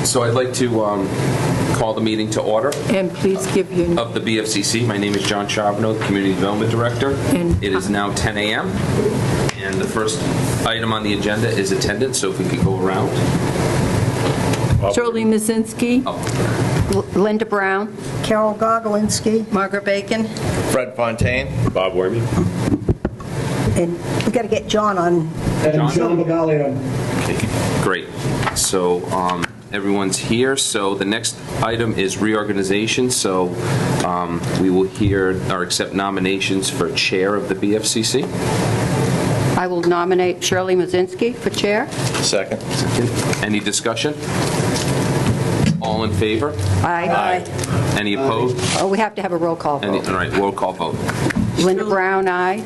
So I'd like to call the meeting to order And please give your... of the BFCC. My name is John Charbonneau, the Community Development Director. And- It is now 10 a.m. And the first item on the agenda is attendance, so if we could go around. Shirley Mazinski, Linda Brown, Carol Gogolinski, Margaret Bacon, Fred Fontaine. Bob Wormy. and we got to get John on. And John Bagalio. Great. So everyone's here. So the next item is reorganization. So we will hear or accept nominations for chair of the BFCC. I will nominate Shirley Mazinski for chair. Second. Any discussion? All in favor? Aye. Any opposed? Oh, we have to have a roll call All vote. right, roll call vote. Linda Brown, aye.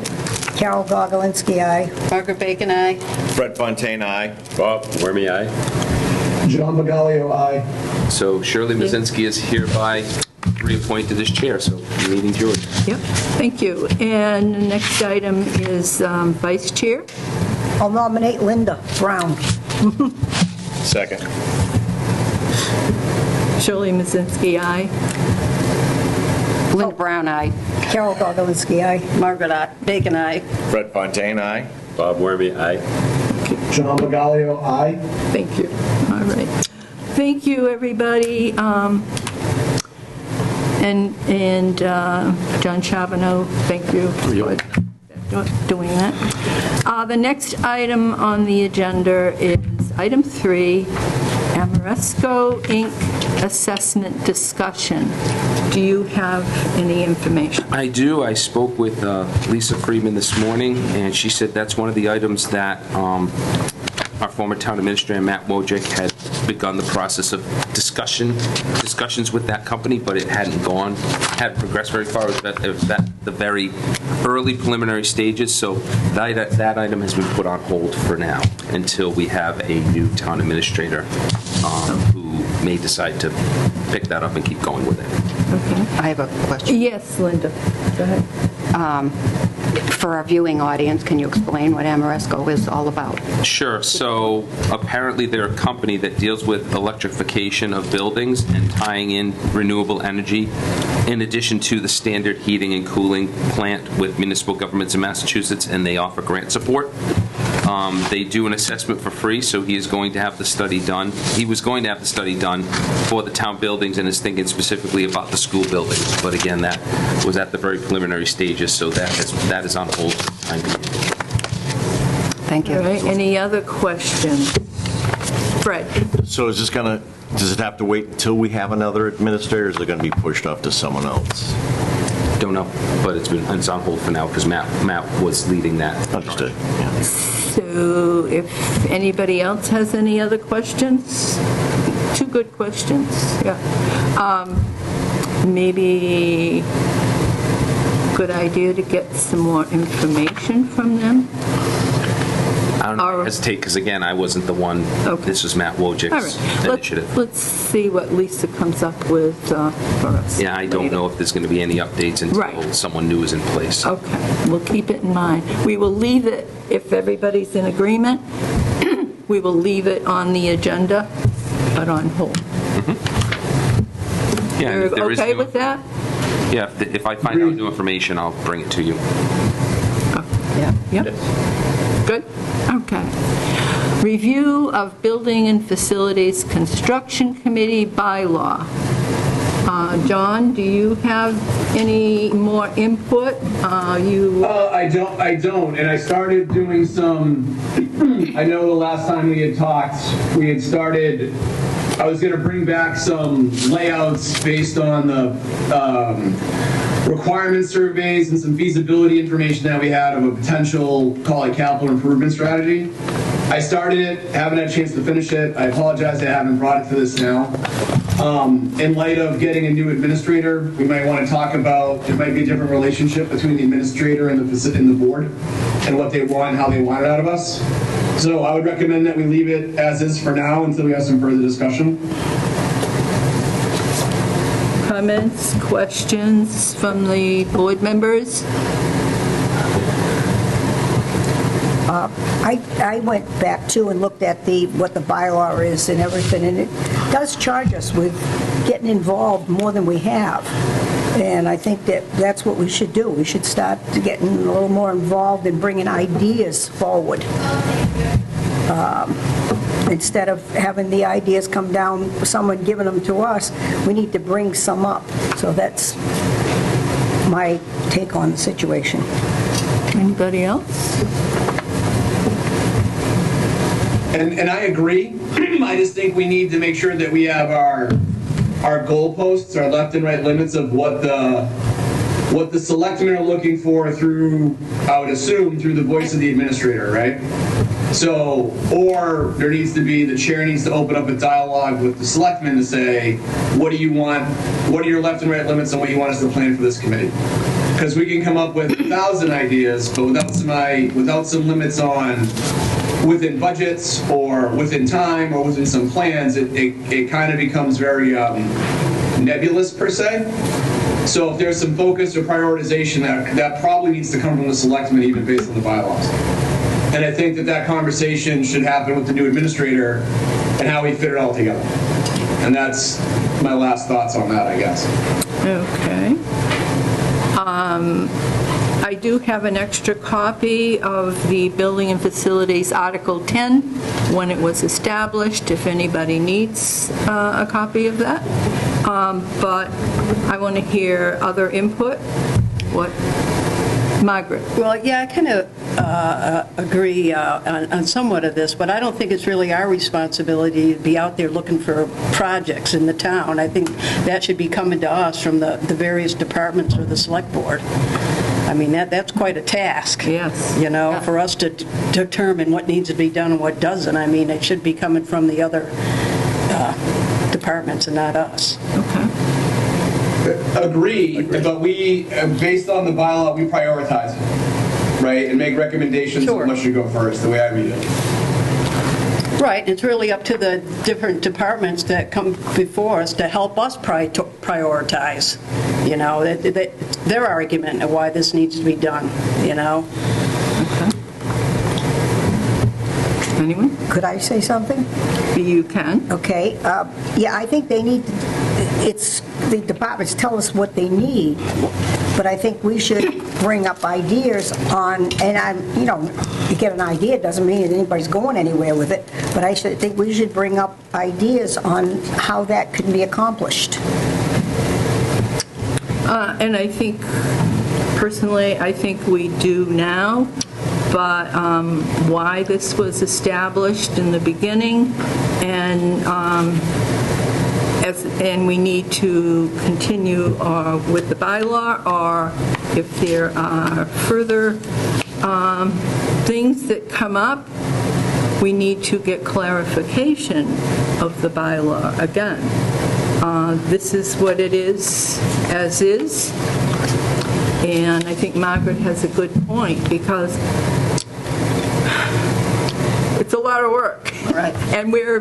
Carol Gogolinski, aye. Margaret Bacon, aye. Fred Fontaine, aye. Bob Wormy, aye. John Bagalio, aye. So Shirley Mazinski is hereby reappointed as chair, so the meeting's yours. yep, thank you. And the next item is vice chair. I'll nominate Linda Brown. Second. Shirley Mazinski, aye. Linda Brown, aye. Carol Gogolinski, aye. Margaret Bacon, aye. Fred Fontaine, aye. Bob Wormy, aye. John Bagalio, aye. Thank you. All right. Thank you, everybody. And John Charbonneau, thank you for doing that. The next item on the agenda is item 3, Amoresco Inc. assessment discussion. Do you have any information? I do. I spoke with Lisa Friedman this morning, and she said that's one of the items that our former town administrator, Matt Wojcik, had begun the process of discussions with that company, but it hadn't progressed very far. It was at the very early preliminary stages, so that item has been put on hold for now until we have a new town administrator who may decide to pick that up and keep going with it. Okay. I have a question. Yes, Linda, go ahead. For our viewing audience, can you explain what Amoresco is all about? Sure. So apparently they're a company that deals with electrification of buildings and tying in renewable energy in addition to the standard heating and cooling plant with municipal governments in Massachusetts, and they offer grant support. They do an assessment for free, so he is going to have the study done. He was going to have the study done for the town buildings and is thinking specifically about the school buildings. But again, that was at the very preliminary stages, so that is on hold for the time being. Thank you. All right, any other questions? Fred? So is this does it have to wait until we have another administrator, or is it going to be pushed off to someone else? Don't know, but it's on hold for now because Matt was leading that. Understood. Yeah. So if anybody else has any other questions? Two good questions, yeah. Maybe good idea to get some more information from them? I don't know, I hesitate because, again, I wasn't the one. Okay. This was Matt Wojcik's All right, initiative. let's see what Lisa comes up with for us. Yeah, I don't later. know if there's going to be any updates until Right. someone new is in place. Okay, we'll keep it in mind. We will leave it, if everybody's in agreement, we will leave it on the agenda, but on hold. Yeah, and if You're there is okay new- with that? Yeah, if I find out new information, I'll bring it to you. Yeah. Yep. Good? Okay. Review of Building and Facilities Construction Committee bylaw. John, do you have any more input? I don't, and I started doing some, I know the last time we had talked, I was going to bring back some layouts based on the requirement surveys and some feasibility information that we had of a potential, call it capital improvement strategy. I started it, haven't had a chance to finish it. I apologize I haven't brought it to this now. In light of getting a new administrator, we might want to talk about, there might be a different relationship between the administrator and the board and what they want and how they want it out of us. So I would recommend that we leave it as is for now until we have some further discussion. Comments, questions from the board members? I went back too and looked at what the bylaw is and everything, and it does charge us with getting involved more than we have. And I think that's what we should do. We should start getting a little more involved and bringing ideas forward. Instead of having the ideas come down, someone giving them to us, we need to bring some up. So that's my take on the situation. Anybody else? And I agree. I just think we need to make sure that we have our goalposts, our left and right limits of what the selectmen are looking for through, I would assume, through the voice of the administrator, right? So, or there needs to be, the chair needs to open up a dialogue with the selectmen to say, what do you want, what are your left and right limits on what you want us to plan for this committee? Because we can come up with 1,000 ideas, but without some limits on within budgets or within time or within some plans, it kind of becomes very nebulous per se. So if there's some focus or prioritization, that probably needs to come from the selectmen, even based on the bylaws. And I think that conversation should happen with the new administrator and how we fit it all together. And that's my last thoughts on that, I guess. Okay. I do have an extra copy of the Building and Facilities Article 10 when it was established, if anybody needs a copy of that. But I want to hear other input. What? Margaret? Well, yeah, I kind of agree on somewhat of this, but I don't think it's really our responsibility to be out there looking for projects in the town. I think that should be coming to us from the various departments or the select board. I mean, that's quite a task. Yes. You know, Yeah. for us to determine what needs to be done and what doesn't. I mean, it should be coming from the other departments and not us. Okay. Agree, but we, based on the bylaw, we prioritize it, right? And make recommendations Sure. on what should go first, the way I read it. Right, it's really up to the different departments that come before us to help us prioritize, you know, their argument of why this needs to be done, you know? Anyone? Could I say something? You can. Okay, yeah, I think they need, the departments tell us what they need, but I think we should bring up ideas on, and you get an idea, it doesn't mean that anybody's going anywhere with it, but I think we should bring up ideas on how that can be accomplished. And I think, personally, I think we do now, but why this was established in the beginning, and we need to continue with the bylaw, or if there are further things that come up, we need to get clarification of the bylaw again. This is what it is, as is, and I think Margaret has a good point, because it's a lot of work. Right. And we're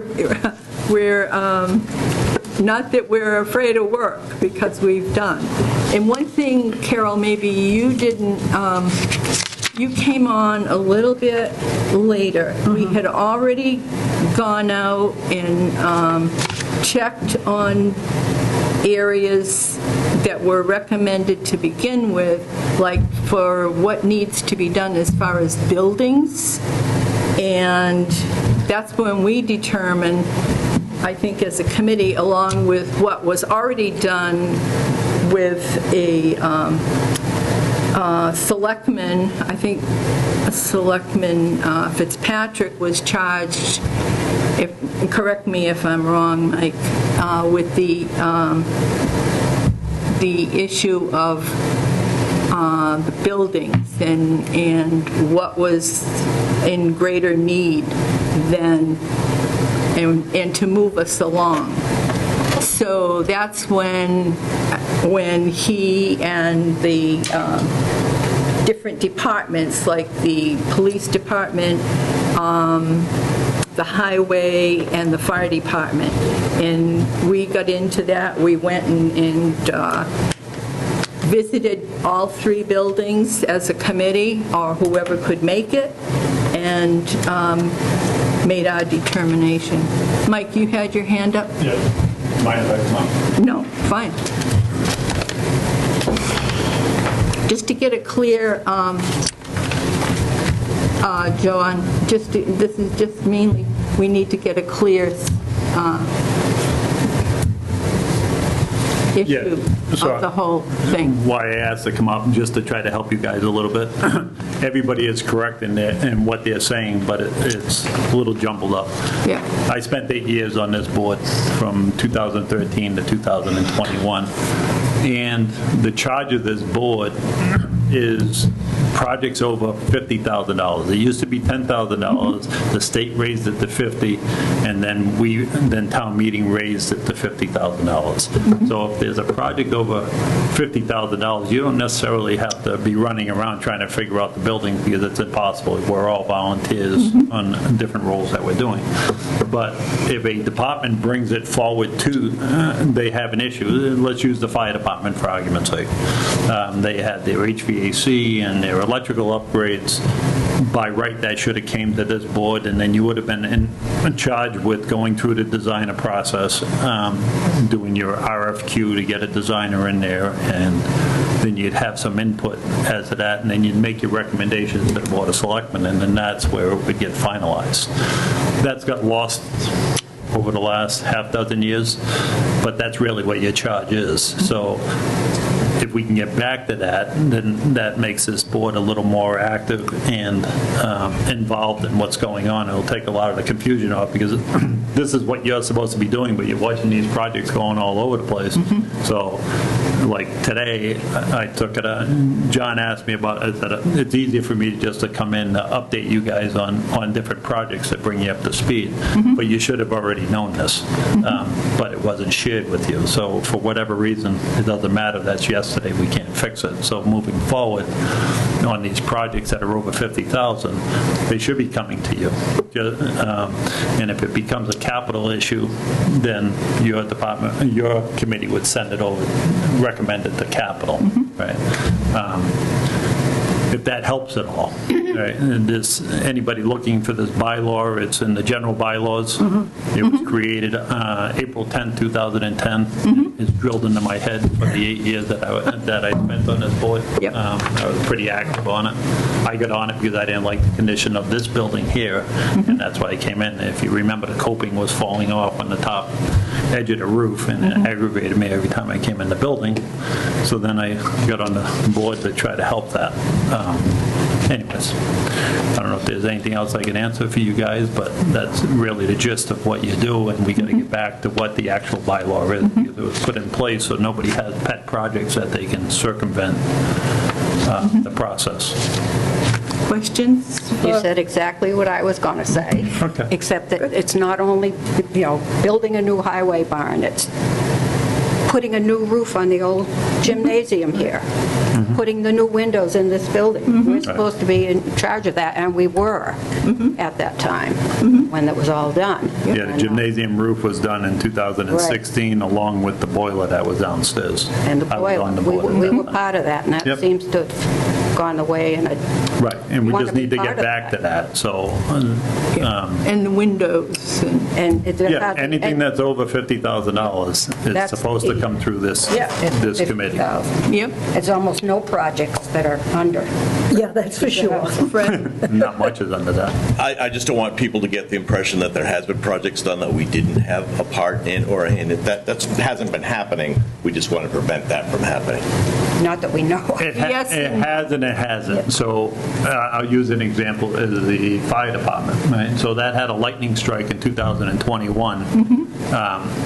not that we're afraid of work, because we've done. And one thing, Carol, maybe you didn't, you came on a little bit later. We had already gone out and checked on areas that were recommended to begin with, like for what needs to be done as far as buildings. And that's when we determined, I think as a committee, along with what was already done with a selectman, I think Selectman Fitzpatrick was charged, correct me if I'm wrong, Mike, with the issue of the buildings and what was in greater need than, and to move us along. So that's when he and the different departments, like the police department, the highway, and the fire department, and we got into that. We went and visited all three buildings as a committee, or whoever could make it, and made our determination. Mike, you had your hand up? Yeah. Mind if I come up? No, fine. Just to get a clear, John, this is just mainly, we need to get a clear issue so of the whole thing. Why I asked to come up, just to try to help you guys a little bit. Everybody is correct in what they're saying, but it's a little jumbled up. Yeah. I spent 8 years on this board from 2013 to 2021, and the charge of this board is projects over $50,000. It used to be $10,000. The state raised it to $50,000, and then town meeting raised it to $50,000. So if there's a project over $50,000, you don't necessarily have to be running around trying to figure out the building, because it's impossible. We're all volunteers on different roles that we're doing. But if a department brings it forward to, they have an issue. Let's use the fire department for argument's sake. They had their HVAC and their electrical upgrades. By right, that should have came to this board, and then you would have been in charge with going through the designer process, doing your RFQ to get a designer in there, and then you'd have some input as to that, and then you'd make your recommendations to the Board of Selectmen, and then that's where it would get finalized. That's got lost over the last half dozen years, but that's really what your charge is. So if we can get back to that, then that makes this board a little more active and involved in what's going on. It'll take a lot of the confusion off, because this is what you're supposed to be doing, but you're watching these projects going all over the place. So, like today, I took it, John asked me about it, that it's easier for me just to come in to update you guys on different projects that bring you up to speed. But you should have already known this, but it wasn't shared with you. So for whatever reason, it doesn't matter. That's yesterday. We can't fix it. So moving forward on these projects that are over 50,000, they should be coming to you. And if it becomes a capital issue, then your department, your committee would send it over, recommend it to capital, right? If that helps at all. Right? And anybody looking for this bylaw, it's in the general bylaws. It was created April 10, 2010. It's drilled into my head for the 8 years that I spent on this board. Yep. I was pretty active on it. I got on it because I didn't like the condition of this building here, and that's why I came in. If you remember, the coping was falling off on the top edge of the roof, and it aggravated me every time I came in the building. So then I got on the board to try to help that. Anyways, I don't know if there's anything else I can answer for you guys, but that's really the gist of what you do, and we got to get back to what the actual bylaw is. Because it was put in place so nobody has pet projects that they can circumvent the process. Questions? You said exactly what I was going to say. Okay. Except that it's not only, building a new highway barn, it's putting a new roof on the old gymnasium here, putting the new windows in this building. We're supposed to be in charge of that, and we were at that time when that was all done. Yeah, the gymnasium roof was done in 2016, along with the boiler that was downstairs. And the I was boiler, on the we board. were part of that, and that Yep. seems to have gone away. Right, and we wanna just be need to part get of back to that, so, And the windows and... And it's yeah, anything that's over $50,000 is That's- supposed to come through this committee. Yep. It's almost no projects that are under. Yeah, that's for sure. Fred? Not much is under that. I just don't want people to get the impression that there has been projects done that we didn't have a part in, that hasn't been happening. We just want to prevent that from happening. Not that we know. It Yes, it and- has and it hasn't. So I'll use an example as the fire department, right? So that had a lightning strike in 2021.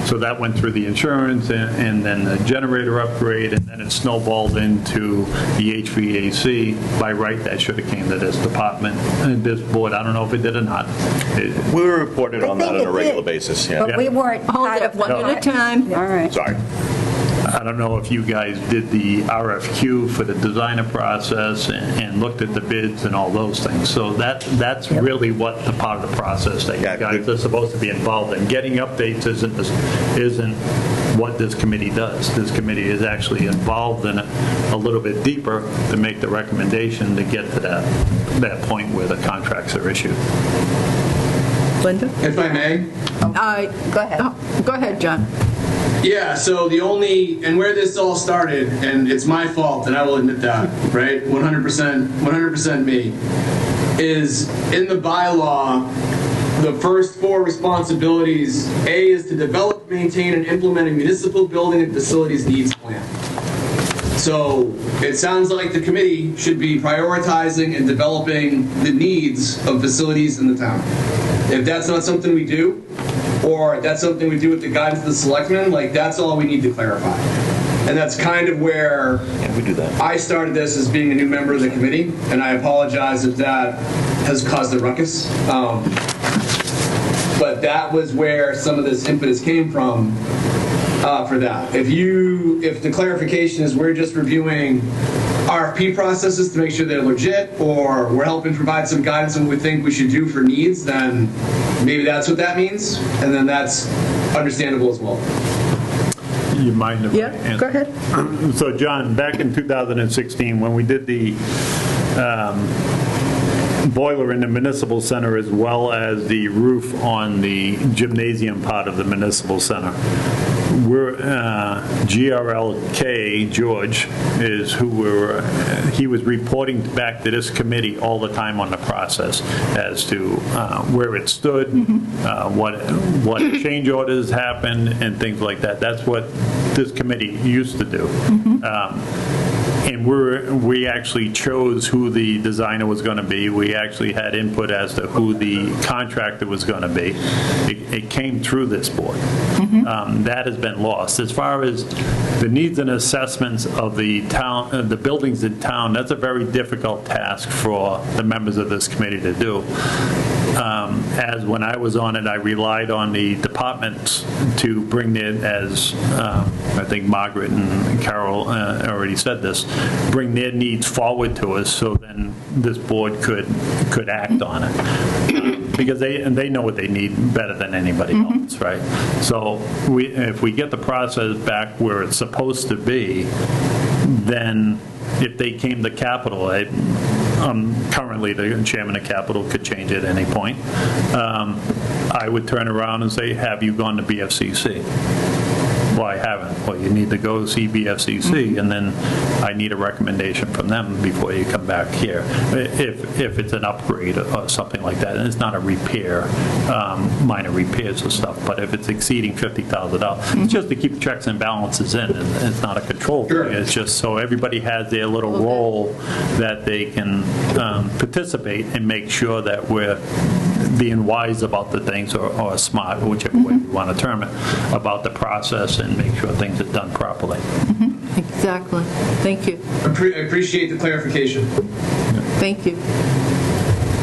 So that went through the insurance and then the generator upgrade, and then it snowballed into the HVAC. By right, that should have came to this department and this board. I don't know if it did or not. We were reported on I that think on a it regular did. basis, yeah. But we weren't Hold part it of one the... at a time. All right. Sorry. I don't know if you guys did the RFQ for the designer process and looked at the bids and all those things. So that's really what the part of the process that you Yeah, guys good. are supposed to be involved in. Getting updates isn't what this committee does. This committee is actually involved in it a little bit deeper to make the recommendation to get to that point where the contracts are issued. Linda? If I may? Go ahead. Go ahead, John. Yeah, so and where this all started, and it's my fault, and I will admit that, right? 100% me, is in the bylaw, the first 4 responsibilities, A, is to develop, maintain, and implement a municipal building and facilities needs plan. So it sounds like the committee should be prioritizing and developing the needs of facilities in the town. If that's not something we do, or that's something we do with the guidance of the selectmen, like, that's all we need to clarify. And that's kind of where We do that. I started this as being a new member of the committee, and I apologize if that has caused a ruckus. But that was where some of this impetus came from for that. If the clarification is we're just reviewing RFP processes to make sure they're legit, or we're helping provide some guidance on what we think we should do for needs, then maybe that's what that means, and then that's understandable as well. You mind if I Yeah, answer? go ahead. So, John, back in 2016, when we did the boiler in the municipal center as well as the roof on the gymnasium part of the municipal center, GRLK, George, is who he was reporting back to this committee all the time on the process as to where it stood, what change orders happened, and things like that. That's what this committee used to do. And we actually chose who the designer was going to be. We actually had input as to who the contractor was going to be. It came through this board. That has been lost. As far as the needs and assessments of the town, the buildings in town, that's a very difficult task for the members of this committee to do. As when I was on it, I relied on the departments to bring it, as I think Margaret and Carol already said this, bring their needs forward to us so then this board could act on it. Because they know what they need better than anybody else, right? So if we get the process back where it's supposed to be, then if they came to Capitol, currently the chairman of Capitol could change at any point, I would turn around and say, have you gone to BFCC? Well, I haven't. Well, you need to go see BFCC, and then I need a recommendation from them before you come back here. If it's an upgrade or something like that, and it's not a repair, minor repairs or stuff, but if it's exceeding $50,000, it's just to keep checks and balances in. It's not a control thing. It's just so everybody has their little role that they can participate and make sure that we're being wise about the things, or smart, whichever way you want to term it, about the process and make sure things are done properly. Exactly. Thank you. I appreciate the clarification. Thank you.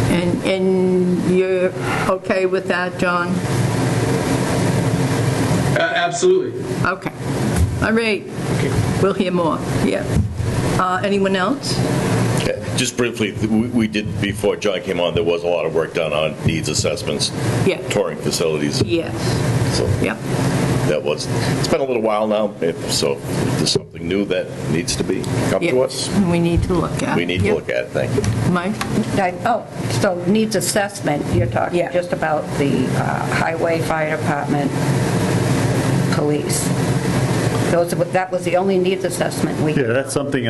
And you're okay with that, John? Absolutely. Okay. All right. We'll hear more. Yeah. Anyone else? Just briefly, we did, before John came on, there was a lot of work done on needs assessments, Yeah. touring facilities. Yes. So Yep. it's been a little while now, so if there's something new that needs to come to us, We need to look at. we need to Yep. look at it. Thank you. Mike? So needs assessment, you're talking Yeah. just about the highway, fire department, police. That was the only needs assessment we. Yeah, that's something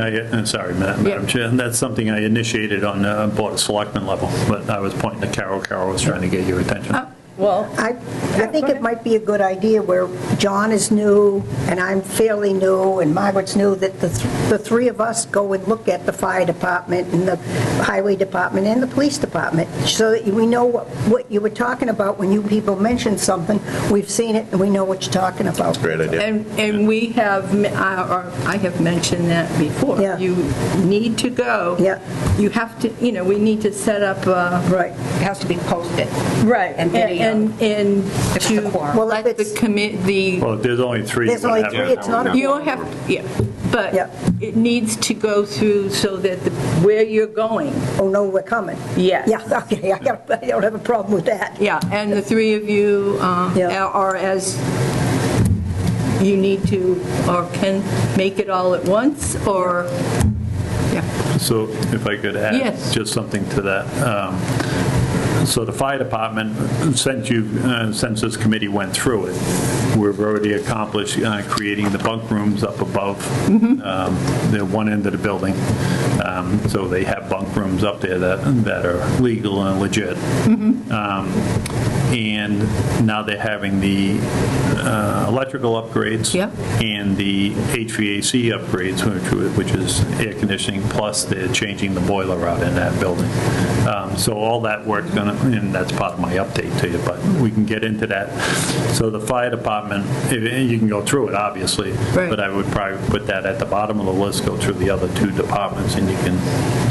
sorry, Madam Chair, that's something I initiated on the Board of Selectmen level, but I was pointing to Carol. Carol was trying to get your attention. Well, I think it might be a good idea where John is new, and I'm fairly new, and Margaret's new, that the three of us go and look at the fire department and the highway department and the police department, so that we know what you were talking about when you people mentioned something. We've seen it, and we know what you're talking about. Great idea. and we have, or I have mentioned that before. Yeah. You need to go. Yeah. You have to, we need to set up. Right. It has to be posted. Right. And video and If to the quorum. Well, let if the it's- commit, Well, if there's only three. There's we'll only have three, to- it's not a you don't have, yeah, but Yeah. it needs to go through so that where you're going, Oh, no, we're coming. Yes. Yeah, okay, I don't have a problem with that. yeah, and the three of you Yeah. are as, you need to, or can make it all at once, or, yeah, So if I could add Yes. just something to that. So the fire department, since this committee went through it, we've already accomplished creating the bunk rooms up above the one end of the building. So they have bunk rooms up there that are legal and legit. And now they're having the electrical upgrades Yep. and the HVAC upgrades, which is air conditioning, plus they're changing the boiler out in that building. So all that work's going to, and that's part of my update to you, but we can get into that. So the fire department, you can go through it, obviously, Right. but I would probably put that at the bottom of the list, go through the other two departments, and you can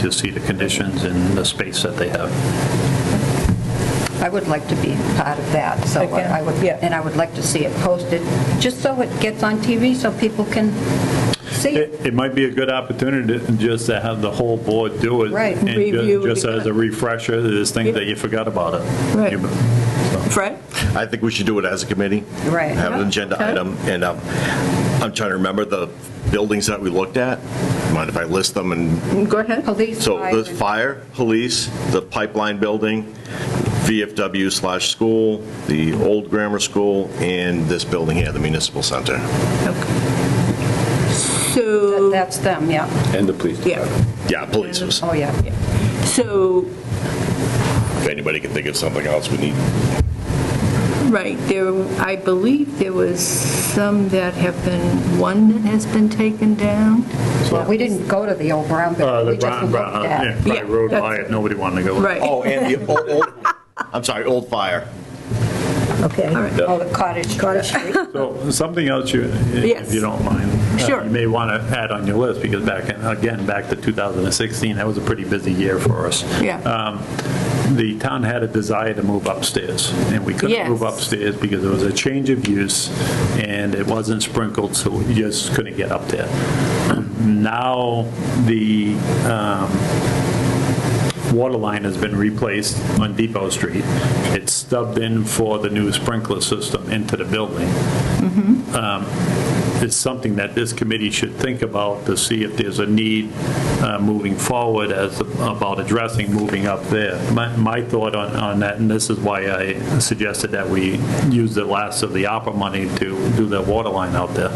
just see the conditions and the space that they have. I would like to be part of that, so Okay. I would, Yeah. and I would like to see it posted, just so it gets on TV, so people can see it. It might be a good opportunity to just to have the whole board do it. Right. And Review just it as a refresher, there's things that you forgot about it. Right. You- Fred? I think we should do it as a committee. Right. Have an Yeah, agenda okay. item, and I'm trying to remember the buildings that we looked at. Mind if I list them? And Go ahead. Police, so fire, there's fire, police, the pipeline building, VFW/school, the old grammar school, and this building here, the municipal center. So, That's them, yeah. And the police yeah, department. Yeah, police was, Oh, yeah. so, if anybody can think of something else we need. right, there, I believe there was some that have been, one that has been taken down. Well, we didn't go to the old Brown building, The we just Brown, looked yeah, at it. probably Yeah, rode by that's- it, nobody wanted to go. Right. Oh, and the old fire. Okay. All right. Oh, the cottage. Cottage Street. So something else if Yes. you don't mind. Sure. You may want to add on your list, because back to 2016, that was a pretty busy year for us. Yeah. The town had a desire to move upstairs, and we couldn't Yes. move upstairs because it was a change of use, and it wasn't sprinkled, so we just couldn't get up there. Now, the water line has been replaced on Depot Street. It's stubbed in for the new sprinkler system into the building. It's something that this committee should think about to see if there's a need moving forward about addressing moving up there. My thought on that, and this is why I suggested that we use the last of the ARPA money to do the water line out there.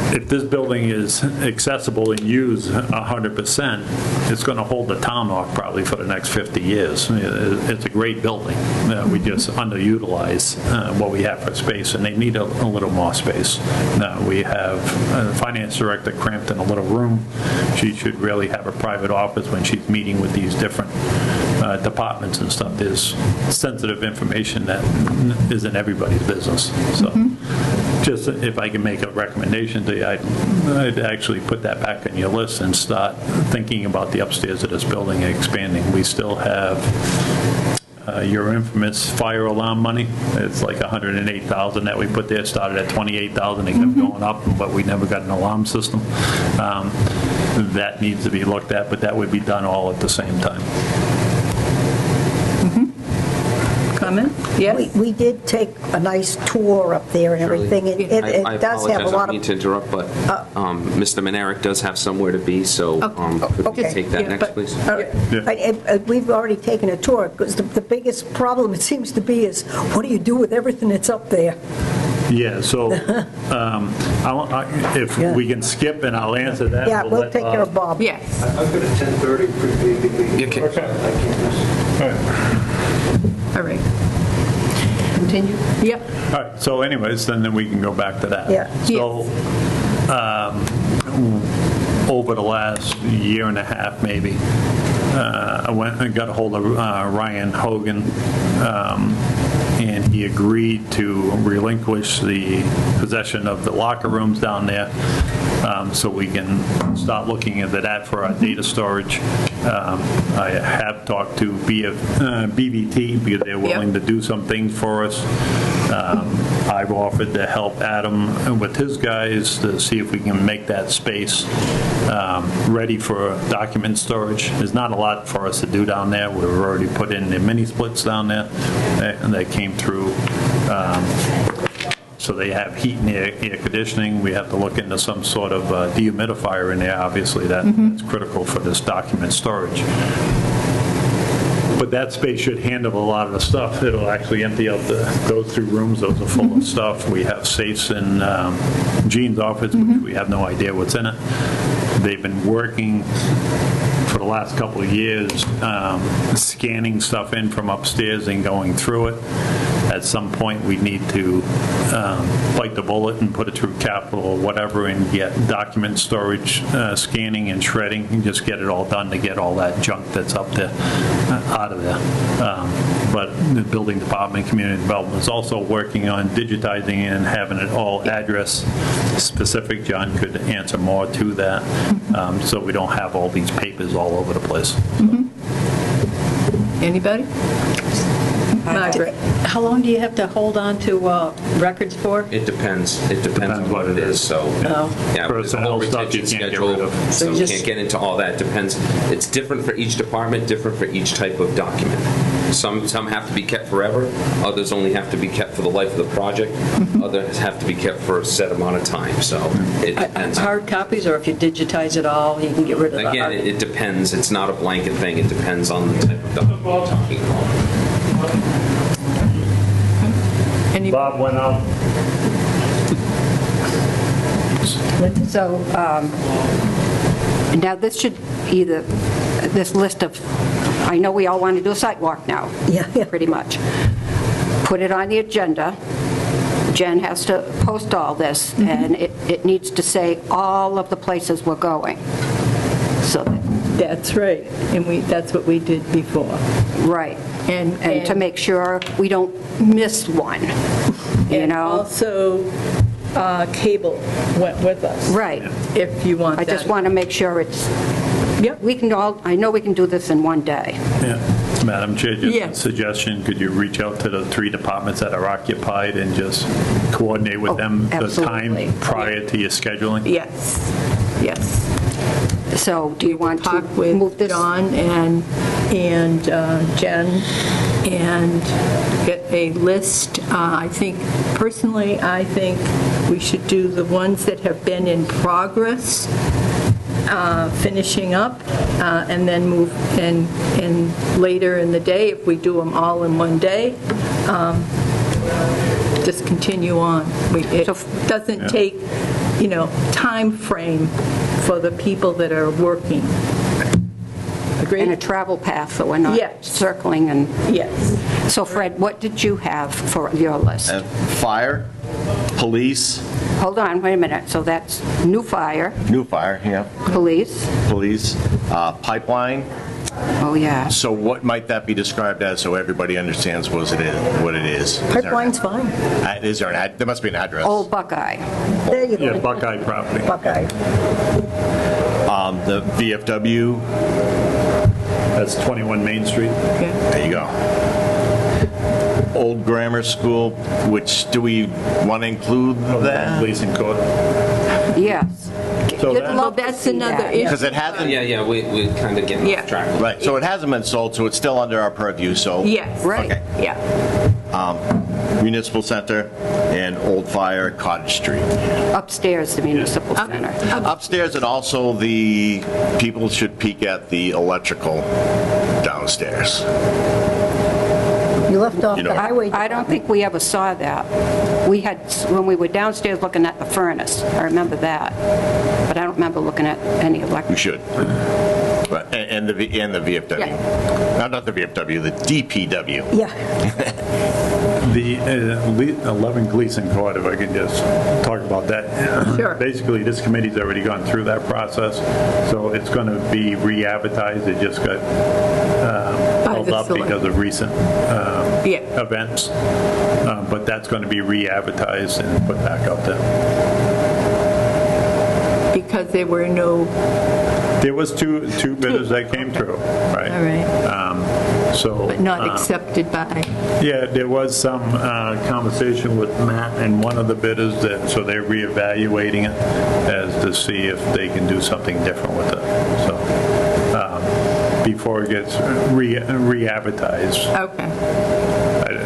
If this building is accessible and used 100%, it's going to hold the town off probably for the next 50 years. It's a great building. We just underutilize what we have for space, and they need a little more space. We have a finance director cramped in a little room. She should really have a private office when she's meeting with these different departments and stuff. There's sensitive information that isn't everybody's business. So just if I can make a recommendation to you, I'd actually put that back on your list and start thinking about the upstairs of this building and expanding. We still have your infamous fire alarm money. It's like $108,000 that we put there. Started at $28,000. It kept going up, but we never got an alarm system. That needs to be looked at, but that would be done all at the same time. Comment? Yes? We did take a nice tour up there and everything. It I does have a apologize, I lot don't mean of, to interrupt, but Mr. Manerick does have somewhere to be, so could we Okay. take that Yeah, next, but- please? all right. but we've already taken a tour, because the biggest problem, it seems to be, is what do you do with everything that's up there? Yeah, so if Yeah. we can skip and I'll answer that. Yeah, we'll take care of Bob. Yes. I've got a 10:30 pretty big meeting. Okay. I can't miss. All right. Continue. Yep. All right, so anyways, then we can go back to that. Yeah. So, over the last year and a half, maybe, I went and got a hold of Ryan Hogan, and he agreed to relinquish the possession of the locker rooms down there so we can start looking into that for our data storage. I have talked to BVT because they're willing to do some things for us. I've offered to help Adam with his guys to see if we can make that space ready for document storage. There's not a lot for us to do down there. We've already put in the mini splits down there, and they came through. So they have heat and air conditioning. We have to look into some sort of dehumidifier in there. Obviously, that's critical for this document storage. But that space should handle a lot of the stuff. It'll actually empty out those two rooms. Those are full of stuff. We have safes in Gene's office, which we have no idea what's in it. They've been working for the last couple of years, scanning stuff in from upstairs and going through it. At some point, we need to bite the bullet and put it through capital or whatever and get document storage, scanning and shredding, and just get it all done to get all that junk that's up there out of there. But the building department, community development is also working on digitizing and having it all address specific. John could answer more to that, so we don't have all these papers all over the place. Anybody? Margaret? How long do you have to hold on to records for? It depends. It depends on what it is, so. Yeah, there's a whole Personnel stuff you retention can't get schedule, rid of. so we just- can't get into all that. It depends. It's different for each department, different for each type of document. Some have to be kept forever, others only have to be kept for the life of the project, others have to be kept for a set amount of time, so it depends. Hard copies, or if you digitize it all, you can get rid of the Again, hard? it depends. It's not a blanket thing. It depends on the type of document we're talking about. Bob went out. So now this should either, this list of, I know we all want to do a site walk now. Yeah. Pretty much. Put it on the agenda. Jen has to post all this, and it needs to say all of the places we're going. So, That's right, and that's what we did before. right. And To make sure we don't miss one, you And know? also, cable went with us. Right. If you want I that. just want to make sure it's, Yep. we can all, I know we can do this in one day. Yeah. Madam Chair, just Yeah. a suggestion, could you reach out to the 3 departments that are occupied and just coordinate with them the absolutely. time prior to your scheduling? Yes, yes. So do you want to Talk move with this? John and Jen and get a list. I think, personally, I think we should do the ones that have been in progress, finishing up, and then move, and later in the day, if we do them all in one day, just continue on. It doesn't take, time frame for the people that are working. Agreed? And a travel path, so we're not Yes. circling and... Yes. So Fred, what did you have for your list? Fire, police, Hold on, wait a minute. So that's new fire, new fire, yeah, police, pipeline. oh, yeah. So what might that be described as, so everybody understands what it is? Pipeline's fine. Is there there must be an address. Old Buckeye. There you Yeah, go. Buckeye property. Buckeye. The VFW, That's 21 Main Street. there you go. Old Grammar School, which, do we want to include that? Gleason Court. Yes. So You'd that- love to That's see another that. issue. Because it hasn't, Yeah, we kind of getting Yeah. off track. right, so it hasn't been sold, so it's still under our purview, so. Yes. Right. Okay. Yeah. Municipal Center and Old Fire, Cottage Street. Upstairs, the municipal center. Upstairs, and also the people should peek at the electrical downstairs. You left off You the know- highway. I don't think we ever saw that. We had, when we were downstairs looking at the furnace, I remember that. But I don't remember looking at any We electric. should. But, and the VFW. Yeah. Not the VFW, the DPW. Yeah. The 11 Gleason Court, if I can just talk about that. Sure. Basically, this committee's already gone through that process, so it's going to be re-advertised. It just got held the up select- because of recent Yeah. events. But that's going to be re-advertised and put back out there. because there were no, There was two bidders that came through, right? all right, So. but not accepted by, Yeah, there was some conversation with Matt and one of the bidders, so they're reevaluating it as to see if they can do something different with it. So, before it gets re-advertised, okay.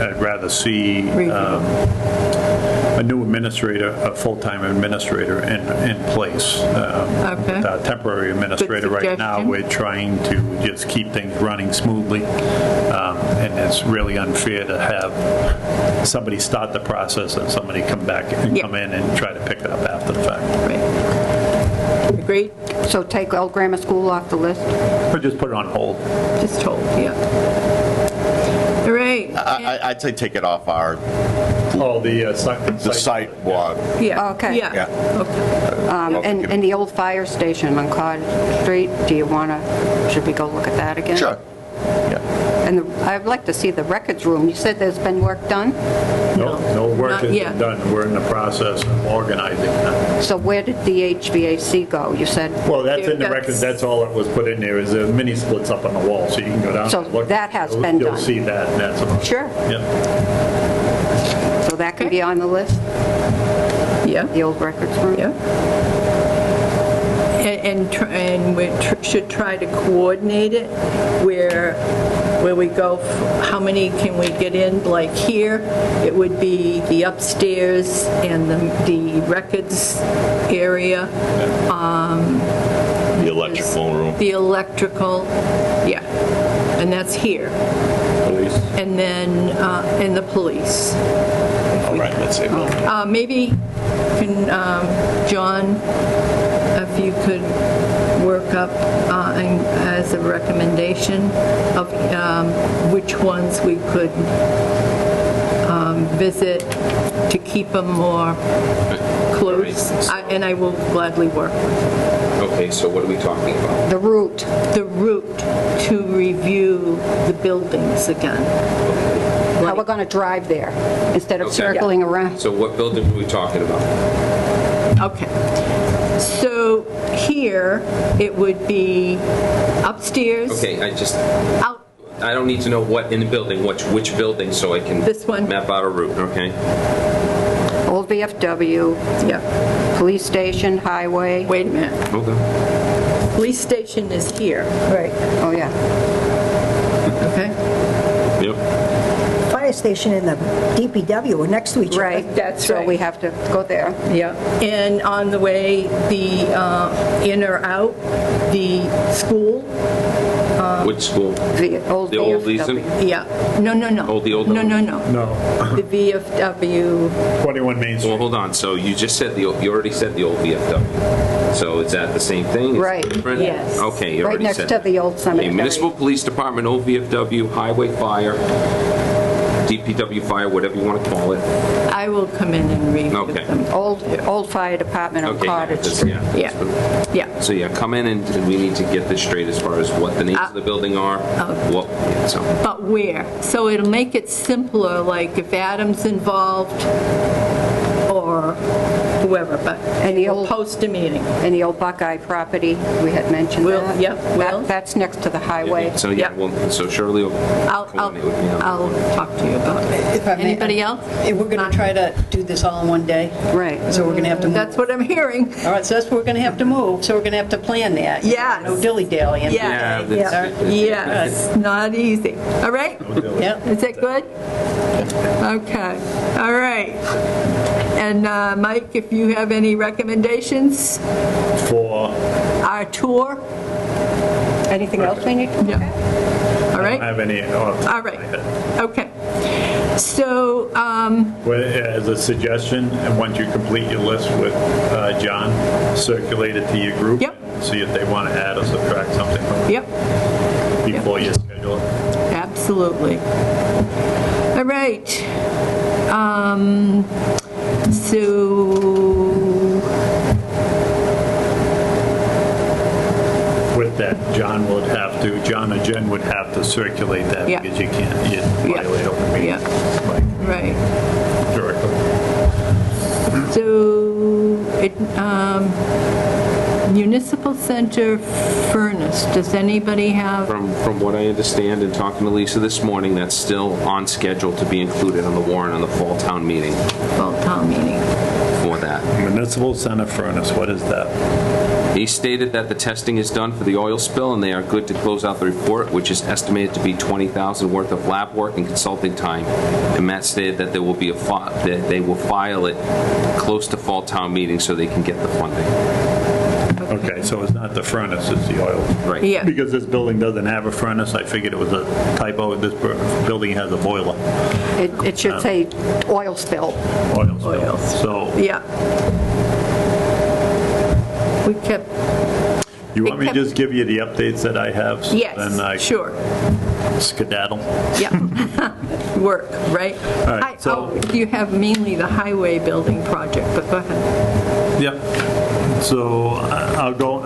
I'd rather see a new administrator, a full-time administrator in place. Okay. With our temporary administrator right now, suggestion. we're trying to just keep things running smoothly. And it's really unfair to have somebody start the process and somebody come back and Yeah. come in and try to pick it up after the fact. Right. Agreed? So take Old Grammar School off the list? Or just put it on hold. Just told, yeah. All right. I'd say take it off our, Oh, the sidewalk. Yeah. Okay. Yeah. Okay. And the old fire station on Cottage Street, do you want to, should we go look at that again? Sure. Yeah. And I'd like to see the records room. You said there's been work done? No work Not has yet. been done. We're in the process of organizing that. So where did the HVAC go? You said, Well, that's in the That's- records, that's all that was put in there, is the mini splits up on the wall, so you can go down So and look. that has been You'll done. see that, and that's about it. Sure. Yeah. so that can be on the list, Yeah. the old records room? Yeah. And we should try to coordinate it where we go, how many can we get in? Like here, it would be the upstairs and the records area. The electrical room. The electrical, yeah, and that's here. Police. And then, and the police. All right, let's see. Maybe can, John, if you could work up as a recommendation of which ones we could visit to keep them more close, and I will gladly work with Okay, so what are we talking about? The route, the route to review the buildings again. how we're going to drive there instead of Okay. circling around. So what building are we talking about? Okay. So here, it would be upstairs. Okay, Out, I don't need to know what in the building, which building, so I can This one. map out a route, okay? Old VFW, yeah, police station, highway. wait a minute. Okay. Police station is here. Right. Oh, yeah. Okay. Yep. Fire station and the DPW are next to each other. Right. That's So right. we have to go there. Yeah. And on the way, the in or out, the school. Which school? The old The old VFW. Leeson? Yeah. No. Oh, the old No. one. No. No, The VFW. 21 Main Well, Street. hold on. So you just said you already said the old VFW. So is that the same thing? Is it Right. different? Yes. Okay, you Right already next said to that. the old cemetery. Okay, Municipal Police Department, old VFW, Highway Fire, DPW Fire, whatever you want to call it. I will come in and review Okay. them. Old fire department on Okay. Cottage that's- Street. yeah. Yeah. So yeah, come in and we need to get this straight as far as what the names of the building are. What, yeah, so. But where? So it'll make it simpler, like if Adam's involved or whoever, but And the we'll old- post a meeting. And the old Buckeye property, we had mentioned Will, that. yeah, will. That's next to the highway. So yeah, Yeah. well, so Shirley will I'll coordinate with me on that. I'll talk to you about it. If I may, Anybody else? We're going to try to do this all in one day. Right. So we're going to have to move. That's what I'm hearing. All right, so that's what we're going to have to move. So we're going to have to plan that. Yes. No dilly-dallying. Yeah. Yeah, that's- Yes, not easy. All right? Yeah. Is that good? Okay, all right. And Mike, if you have any recommendations, For, our tour? Anything else we need to look Yeah. at? All I right? don't have any. All right, okay. So, As a suggestion, and once you complete your list with John, circulate it to your group. Yep. See if they want to add or subtract something from it yep, before you schedule it. absolutely. All right. So, With that, John or Jen would have to circulate that Yeah. because you can't, you Yeah. violate open meetings. Like, right. directly. So, Municipal Center furnace, does anybody have? From what I understand and talking to Lisa this morning, that's still on schedule to be included on the warrant on the fall town meeting Fall town meeting. for that. Municipal Center furnace, what is that? He stated that the testing is done for the oil spill and they are good to close out the report, which is estimated to be $20,000 worth of lab work and consulting time. And Matt stated that there will be that they will file it close to fall town meeting so they can get the funding. Okay, so it's not the furnace, it's the oil. Right. Yeah. Because this building doesn't have a furnace, I figured it was a typo. This building has a boiler, It should say oil spill. oil spill. Oil. So Yeah. We kept, you want me to just give you the updates that I have? So then I yes, sure, skedaddle? yeah. Work, right? All right, so- You have mainly the highway building project, but go ahead. Yep. So I'll go,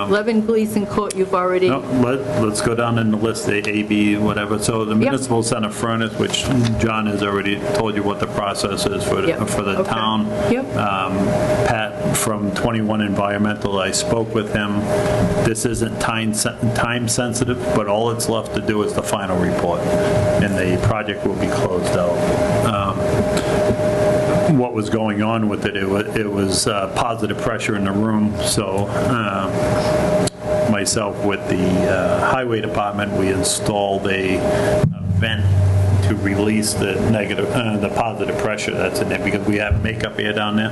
11 Gleason Court, you've already, no, let's go down in the list, the A, B, whatever. So the municipal center furnace, which John has already told you what the process is for Yep, the okay. town. Yep. Pat from 21 Environmental, I spoke with him. This isn't time sensitive, but all it's left to do is the final report, and the project will be closed out. What was going on with it, it was positive pressure in the room, so myself with the highway department, we installed a vent to release the positive pressure that's in there, because we have makeup air down there.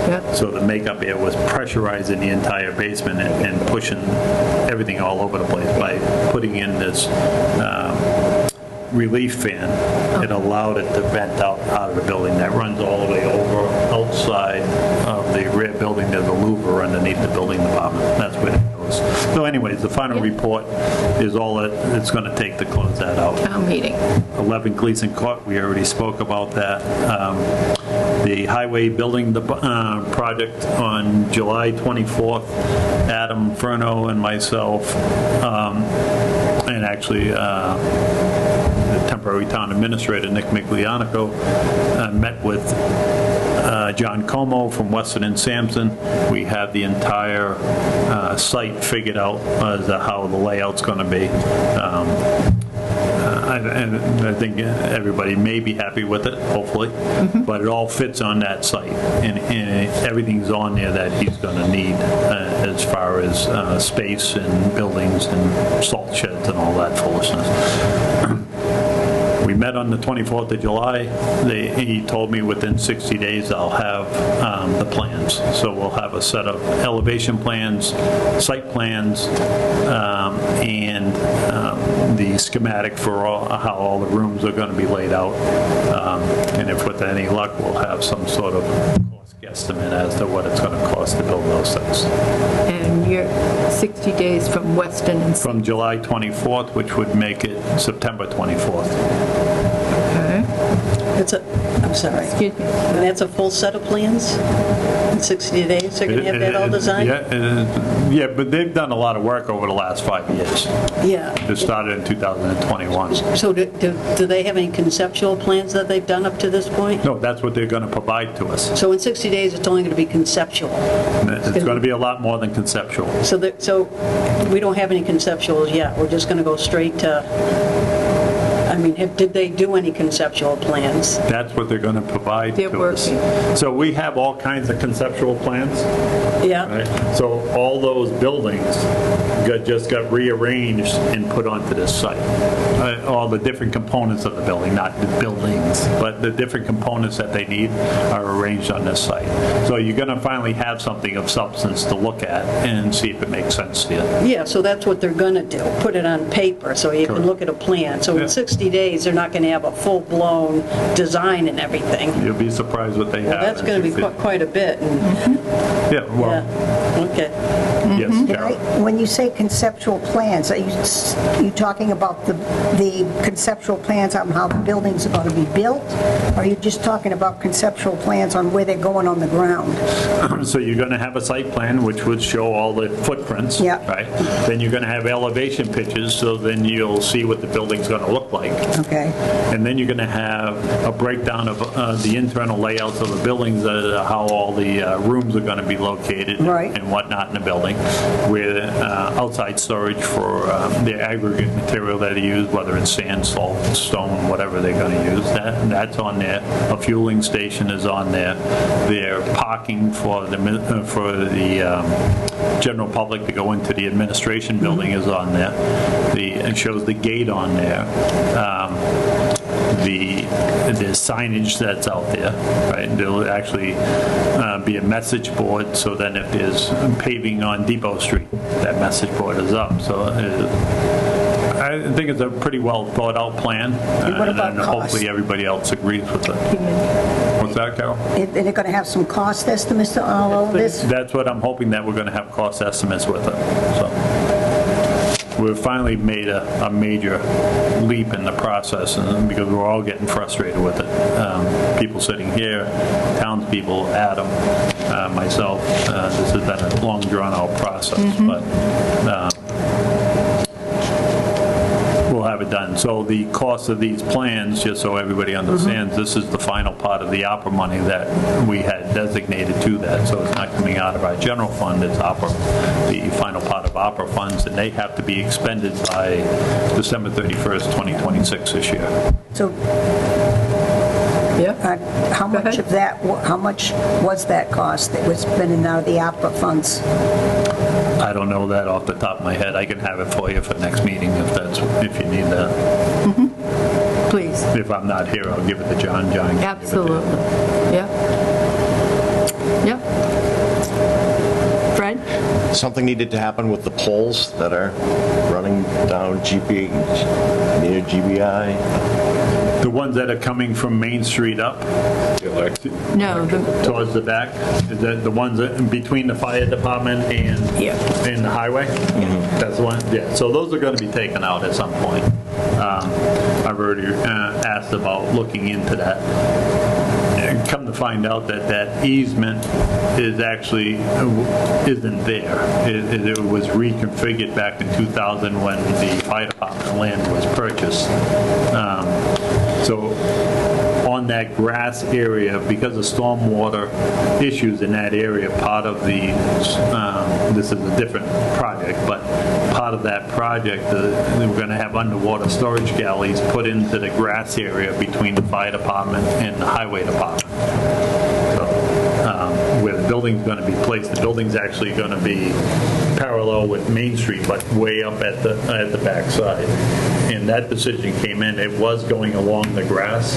yeah, So the makeup air was pressurizing the entire basement and pushing everything all over the place. By putting in this relief fan, it allowed it to vent out of the building. That runs all the way over outside of the rear building. There's a louver underneath the building department. That's where it goes. So anyways, the final report is all that it's going to take to close that out. town meeting. 11 Gleason Court, we already spoke about that. The highway building project on July 24th, Adam Furno and myself, and actually the temporary town administrator, Nick Miglianico, met with John Como from Weston and Sampson. We have the entire site figured out as to how the layout's going to be. And I think everybody may be happy with it, hopefully, but it all fits on that site, and everything's on there that he's going to need as far as space and buildings and salt sheds and all that foolishness. We met on the 24th of July. He told me within 60 days I'll have the plans. So we'll have a set of elevation plans, site plans, and the schematic for how all the rooms are going to be laid out. And if with any luck, we'll have some sort of cost guesstimate as to what it's going to cost to build those things. And you're 60 days from Weston and From July 24th, which would make it September 24th. Okay. I'm sorry. Excuse me. And that's a full set of plans? In 60 days, they're going to have that all designed? Yeah, but they've done a lot of work over the last 5 years. Yeah. It started in 2021. So do they have any conceptual plans that they've done up to this point? No, that's what they're going to provide to us. So in 60 days, it's only going to be conceptual? It's going to be a lot more than conceptual. So we don't have any conceptuals yet, we're just going to go straight to, I mean, did they do any conceptual plans? That's what they're going to provide They're to us. working. So we have all kinds of conceptual plans, Yeah? right? So all those buildings just got rearranged and put onto this site. All the different components of the building, not the buildings, but the different components that they need are arranged on this site. So you're going to finally have something of substance to look at and see if it makes sense to you. Yeah, so that's what they're going to do, put it on paper so you can Correct. look at a plan. So Yeah. in 60 days, they're not going to have a full-blown design and everything. You'll be surprised what they have. That's going to be quite a bit. Yeah, well, Yeah, okay. yes, And Carol. when you say conceptual plans, are you talking about the conceptual plans on how the buildings are going to be built? Or are you just talking about conceptual plans on where they're going on the ground? So you're going to have a site plan which would show all the footprints, Yeah. right? Then you're going to have elevation pictures, so then you'll see what the building's going to look like. Okay. And then you're going to have a breakdown of the internal layouts of the buildings, how all the rooms are going to be located Right. and whatnot in the building, with outside storage for their aggregate material that they use, whether it's sand, salt, stone, whatever they're going to use. That's on there. A fueling station is on there. Their parking for the general public to go into the administration building is on there. It shows the gate on there. There's signage that's out there, right? There'll actually be a message board, so then if there's paving on Depot Street, that message board is up. So I think it's a pretty well thought out plan. what about and cost? hopefully everybody else agrees with it. What's that, Carol? And they're going to have some cost estimates to all of this? That's what I'm hoping, that we're going to have cost estimates with it. So we've finally made a major leap in the process, and because we're all getting frustrated with it. People sitting here, townspeople, Adam, myself. This has been a long, drawn-out process, but we'll have it done. So the cost of these plans, just so everybody understands, this is the final part of the opera money that we had designated to that. So it's not coming out of our general fund, it's opera, the final part of opera funds, and they have to be expended by December 31st, 2026 this year. So how much of that, how much was that cost that was spending out of the opera funds? I don't know that off the top of my head. I can have it for you for next meeting if you need that. Please. If I'm not here, I'll give it to John. John can give it to you. Absolutely. Yeah. Yep. Fred? Something needed to happen with the poles that are running down near GBI. The ones that are coming from Main Street up No. towards the back, is that the ones that between the fire department and the highway? That's the one, yeah. So those are going to be taken out at some point. I've already asked about looking into that. And come to find out that easement is actually isn't there. It was reconfigured back in 2000 when the fire department land was purchased. So on that grass area, because of stormwater issues in that area, part of the, this is a different project, but part of that project, we're going to have underwater storage galleys put into the grass area between the fire department and the highway department. So, where the building's going to be placed, the building's actually going to be parallel with Main Street, but way up at the back side. And that decision came in, it was going along the grass.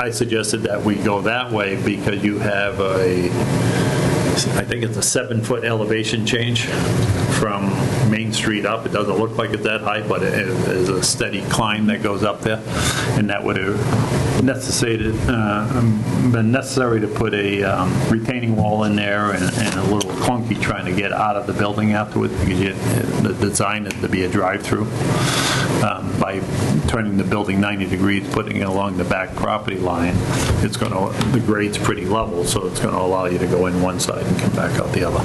I suggested that we go that way because you have I think it's a 7-foot elevation change from Main Street up. It doesn't look like it's that high, but it is a steady climb that goes up there. And that would have been necessary to put a retaining wall in there and a little clunky trying to get out of the building afterwards, because the design is to be a drive-through. By turning the building 90 degrees, putting it along the back property line, the grade's pretty level, so it's going to allow you to go in one side and come back out the other.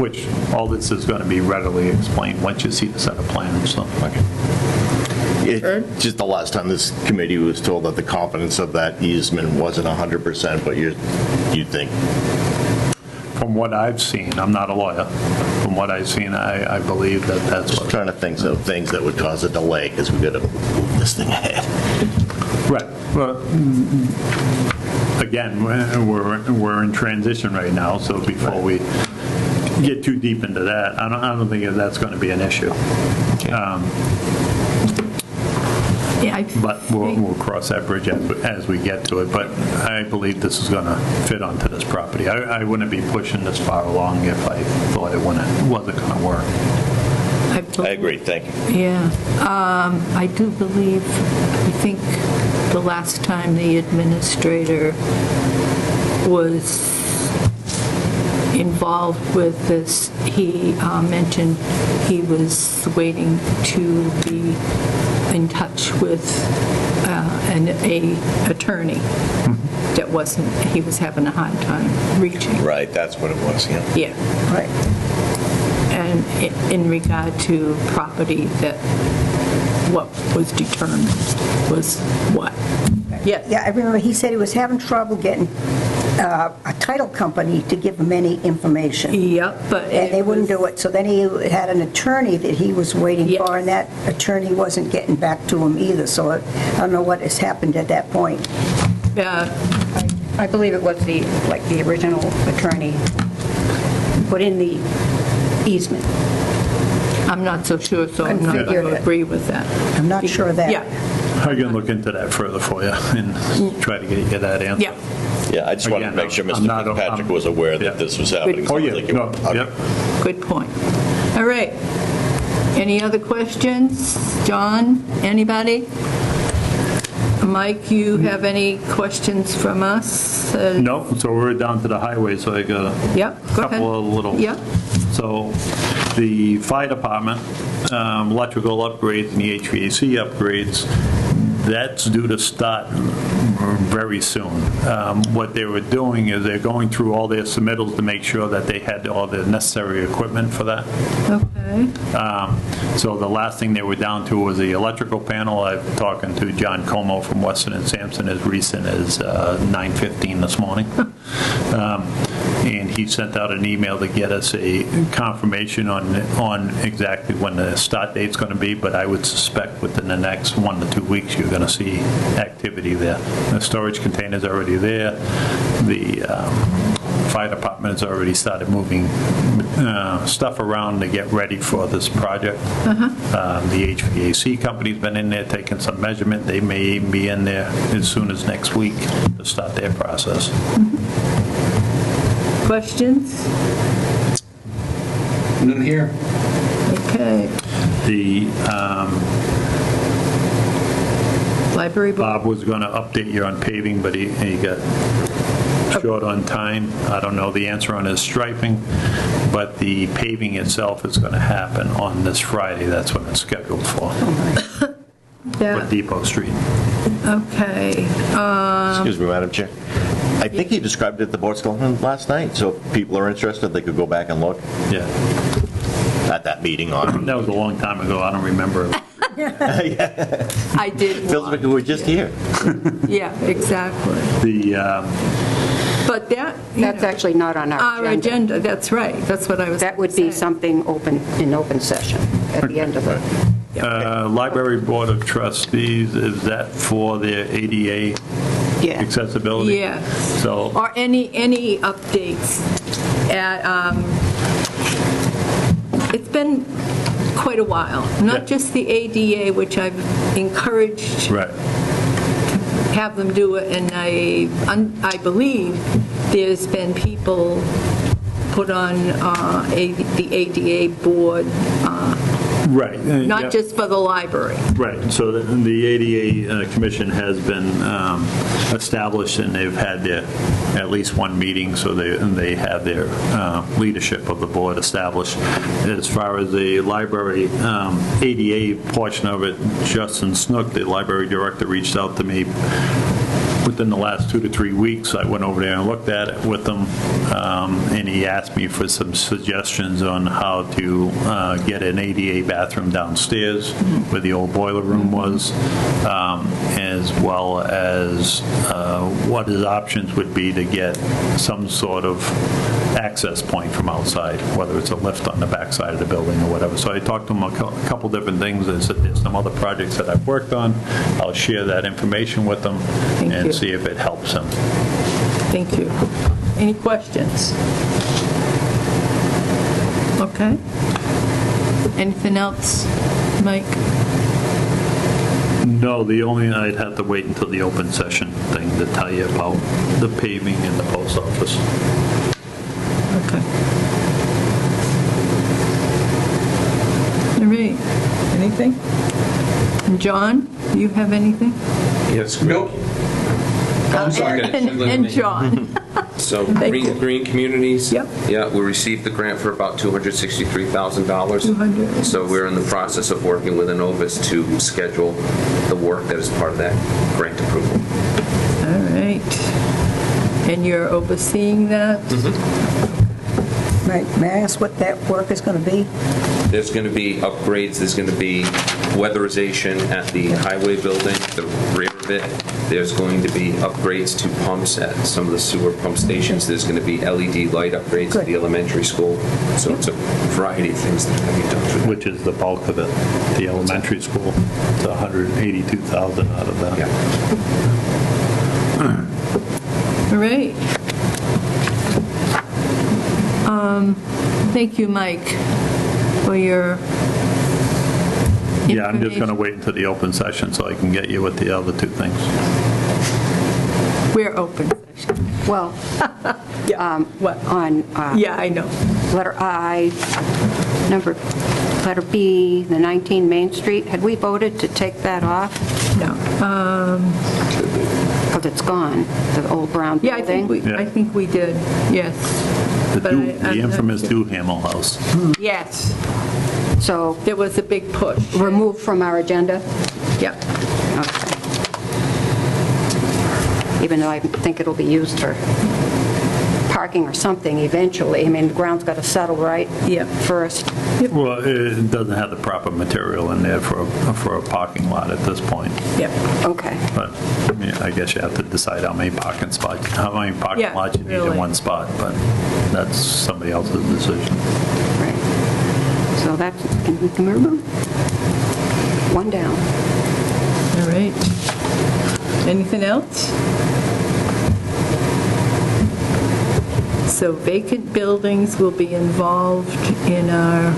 Which all this is going to be readily explained once you see the set of plans. So. Okay. Just the last time this committee was told that the confidence of that easement wasn't 100%, but you think? From what I've seen, I'm not a lawyer. From what I've seen, I believe that's Just what. trying to think of things that would cause a delay, because we've got to move this thing ahead. Right. Well, again, we're in transition right now, so before we get too deep into that, I don't think that's going to be an issue. But we'll cross that bridge as we get to it. But I believe this is going to fit onto this property. I wouldn't be pushing this far along if I thought it wasn't going to work. I agree, thank you. Yeah. I do believe, I think the last time the administrator was involved with this, he mentioned he was waiting to be in touch with an attorney that he was having a hard time reaching. Right, that's what it was, yeah. Yeah. Right. And in regard to property that what was determined was what. Yes. Yeah, I remember he said he was having trouble getting a title company to give him any information. Yep, but. And they wouldn't do it. So then he had an attorney that he was waiting Yes. for, and that attorney wasn't getting back to him either. So I don't know what has happened at that point. I believe it was the original attorney put in the easement. I'm not so sure, so I'm not going Configured to it. agree with that. I'm not sure of that. Yeah, I can look into that further for you and try to get you that answer. yeah. Yeah, I just wanted to Again, make sure I'm Mr. not- Fitzpatrick was aware yeah. that this was happening. Oh, yeah, Sounds like it no, was. Okay. yep. Good point. All right. Any other questions? John, anybody? Mike, you have any questions from us? No, so we're down to the highway, so I got a Yep, go ahead. couple of little. Yep. So the fire department, electrical upgrades and the HVAC upgrades, that's due to start very soon. What they were doing is they're going through all their submittals to make sure that they had all the necessary equipment for that. Okay. So the last thing they were down to was the electrical panel. I'm talking to John Como from Weston and Sampson as recent as 9:15 this morning. And he sent out an email to get us a confirmation on exactly when the start date's going to be, but I would suspect within the next 1 to 2 weeks, you're going to see activity there. The storage container's already there. The fire department has already started moving stuff around to get ready for this project. The HVAC company's been in there taking some measurement. They may even be in there as soon as next week to start their process. Questions? None here. Okay. The Library board? Bob was going to update you on paving, but he got short on time. I don't know the answer on his striping, but the paving itself is going to happen on this Friday. That's when it's scheduled for Yeah. Depot Street. Okay. Excuse me, Madam Chair. I think he described it at the Board of Selectmen last night, so if people are interested, they could go back and look Yeah, at that meeting on. that was a long time ago. I don't remember. I did. Feels like we were just here. Yeah, exactly. The But that, you That's know, actually not on our our agenda. agenda, that's right. That's what I was. That would be saying. something in open session at the end of it. Library Board of Trustees, is that for their ADA Yeah. accessibility? Yes. So, Or any updates at, it's been quite a while, not Yeah. just the ADA, which I've encouraged right. have them do it, and I believe there's been people put on the ADA board, Right. Yeah. not just for the library. Right, so the ADA Commission has been established, and they've had their, at least one meeting, so they have their leadership of the board established. As far as the library ADA portion of it, Justin Snook, the library director, reached out to me within the last 2 to 3 weeks. I went over there and looked at it with him, and he asked me for some suggestions on how to get an ADA bathroom downstairs where the old boiler room was, as well as what his options would be to get some sort of access point from outside, whether it's a lift on the backside of the building or whatever. So I talked to him a couple different things. I said there's some other projects that I've worked on. I'll share that information with them Thank and you. see if it helps him. Thank you. Any questions? Okay. Anything else, Mike? No, the only, I'd have to wait until the open session thing to tell you about the paving in the post office. Okay. All right. Anything? And John, do you have anything? Yes. Nope. I'm sorry. And John? So Thank you. Green Communities? Yep. Yeah, we received the grant for about $263,000. 200. So we're in the process of working with Innovis to schedule the work that is part of that grant approval. All right. And you're overseeing that? Right, may I ask what that work is going to be? There's going to be upgrades, there's going to be weatherization at the highway building, the rear of it. There's going to be upgrades to pumps at some of the sewer pump stations. There's going to be LED light upgrades at the elementary school. So it's a variety of things that are going to be done for that. Which is the bulk of it, the elementary school. It's 182,000 out of that. Yeah. All right. Thank you, Mike, for your Yeah, I'm just going to information. wait until the open session so I can get you with the other two things. We're open session. Well, What? on Yeah, I know. letter I, letter B, the 19 Main Street, had we voted to take that off? No. Because it's gone, the old brown Yeah, building? Yeah. I think we did, yes. The But I'm not infamous sure. Duhamel House. Yes, So there was a big push. removed from our agenda? Yeah. Okay. Even though I think it'll be used for parking or something eventually. I mean, the ground's got to settle, right? Yeah. First. Well, it doesn't have the proper material in there for a parking lot at this point. Yeah. Okay. But, I mean, I guess you have to decide how many parking Yeah, lots you need really. in one spot, but that's somebody else's decision. Right. So that's, can we remove? One down. All right. Anything else? So vacant buildings will be involved in our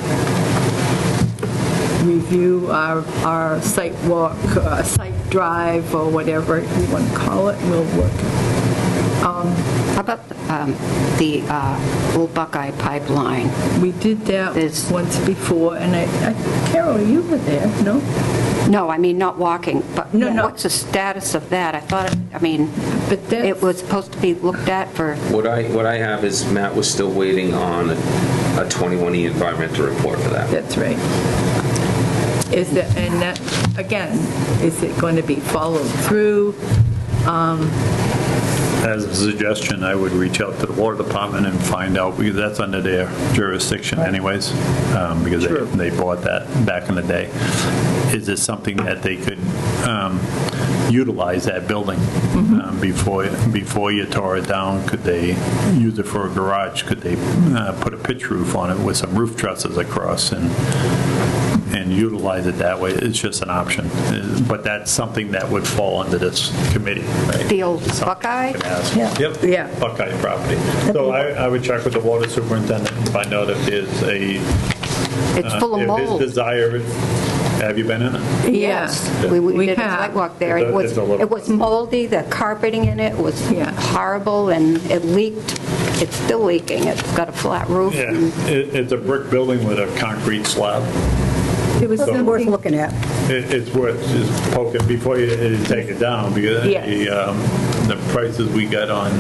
review, our site walk, site drive, or whatever you want to call it, will work. How about the old Buckeye pipeline? We did that There's- once before, and Carol, you were there, no? No, I mean, not walking, but No, no. what's the status of that? I thought, I mean, But that's- it was supposed to be looked at for, What I have is Matt was still waiting on a 21E environmental report for that. That's right. Is that, and that, again, is it going to be followed through? As a suggestion, I would reach out to the water department and find out, because that's under their jurisdiction anyways, because True. they bought that back in the day. Is this something that they could utilize that building before you tore it down? Could they use it for a garage? Could they put a pitch roof on it with some roof trusses across and utilize it that way? It's just an option. But that's something that would fall under this committee, right? the old Something Buckeye? you can ask. Yeah. Yep. Yeah. Buckeye property. So I would check with the water superintendent and find out if there's a, It's full of if his mold. desire, have you been in it? Yes, we did a have. sidewalk there. It's It a little- was moldy, the carpeting in it was Yeah. horrible, and it leaked. It's still leaking. It's got a flat roof. Yeah, and- it's a brick building with a concrete slab. It was Something worth something, looking at. It's worth just poking before you take it down, because Yes. the prices we got on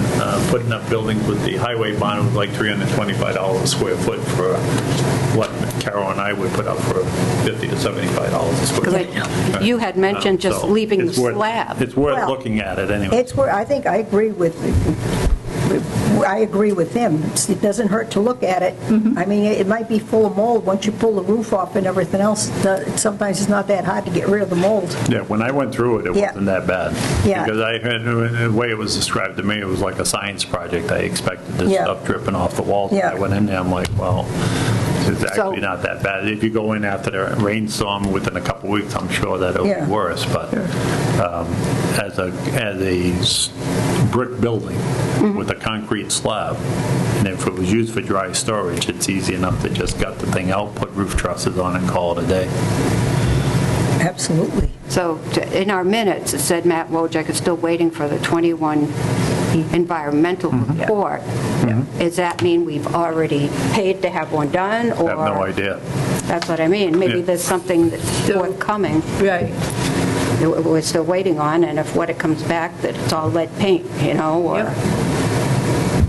putting up buildings with the highway bond was like $325 a square foot for what Carol and I would put up for $50 to $75 a square Because foot. you had mentioned just So leaving the it's worth- slab. It's worth Well, looking at it anyway. It's where, I think I agree with him. It doesn't hurt to look at it. I mean, it might be full of mold. Once you pull the roof off and everything else, sometimes it's not that hard to get rid of the mold. Yeah, when I went through it, it Yeah. wasn't that bad. Yeah. Because I heard, the way it was described to me, it was like a science project. I expected this Yeah. stuff dripping off the walls. Yeah. I went in there, I'm like, well, it's actually So- not that bad. If you go in after the rainstorm within a couple weeks, I'm sure that it'll Yeah. be worse. But as a brick building with a concrete slab, and if it was used for dry storage, it's easy enough to just gut the thing out, put roof trusses on, and call it a day. Absolutely. So in our minutes, it said Matt Wojcik is still waiting for the 21 environmental report. Does that mean we've already paid to have one done, I or? have no idea. That's what I mean. Maybe Yeah. there's something that's forthcoming right. that we're still waiting on, and if what it comes back, that it's all lead paint, or Yep.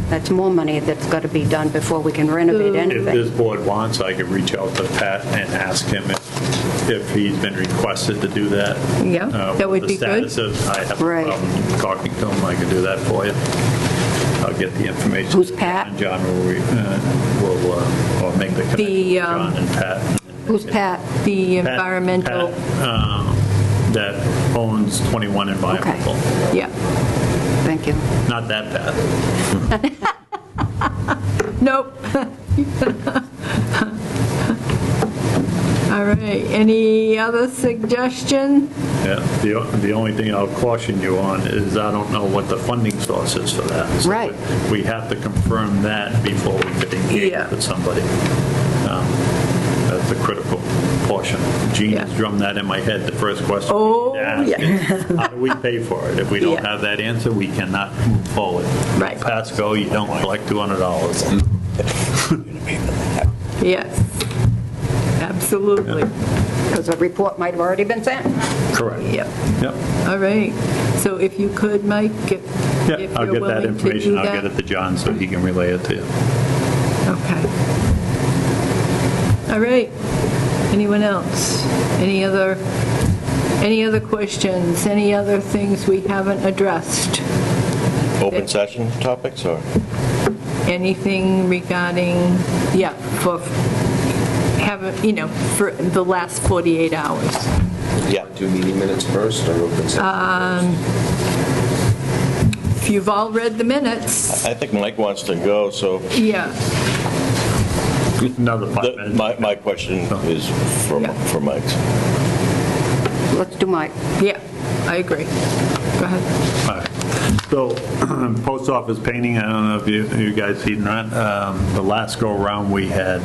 that's more money that's got to be done before we can renovate If anything. this board wants, I could reach out to Pat and ask him if he's been requested to do that. Yeah, that would be good. What the status is, I have no Right. problem talking to him, I could do that for you. I'll get the information. Who's Pat? And John will or make the connection with The, John and Pat, Who's Pat? The Pat- environmental, Pat, that owns 21 Environmental. yeah. Thank you. Not that Pat. Nope. All right, any other suggestion? Yeah, the only thing I'll caution you on is I don't know what the funding source is for that. So Right. We have to confirm that before we could engage Yeah. with somebody. That's a critical portion. Gene has Yeah. drummed that in my head. The first question Oh, we need to ask is, how do we pay for it? If we don't Yeah. have that answer, we cannot move forward. Right. Pasco, you don't collect $200. Yes, absolutely. Because the report might have already been sent. Correct. Yep. Yep. All right, so if you could, Mike, if Yeah, if I'll you're get that willing to information. do I'll that. get it to John so he can relay it to you. Okay. All right. Anyone else? Any other questions? Any other things we haven't addressed? Open session topics, or? Anything regarding, yeah, for for the last 48 hours? Yeah. Do meeting minutes first or open session If you've all read the minutes, I think Mike wants to go, so yeah. Another 5 minutes. my question is for Yeah. Mike's. Let's do Mike. Yeah, I agree. Go ahead. All right. So, post office painting, I don't know if you guys seen that. The last go-around we had,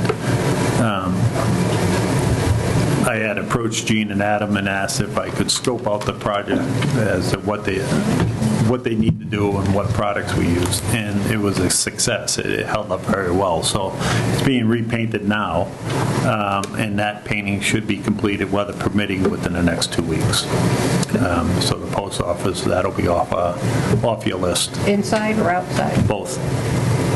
I had approached Gene and Adam and asked if I could scope out the project as to what they need to do and what products we use. And it was a success. It held up very well. So it's being repainted now, and that painting should be completed, weather permitting, within the next 2 weeks. So the post office, that'll be off your list, Inside or outside? both.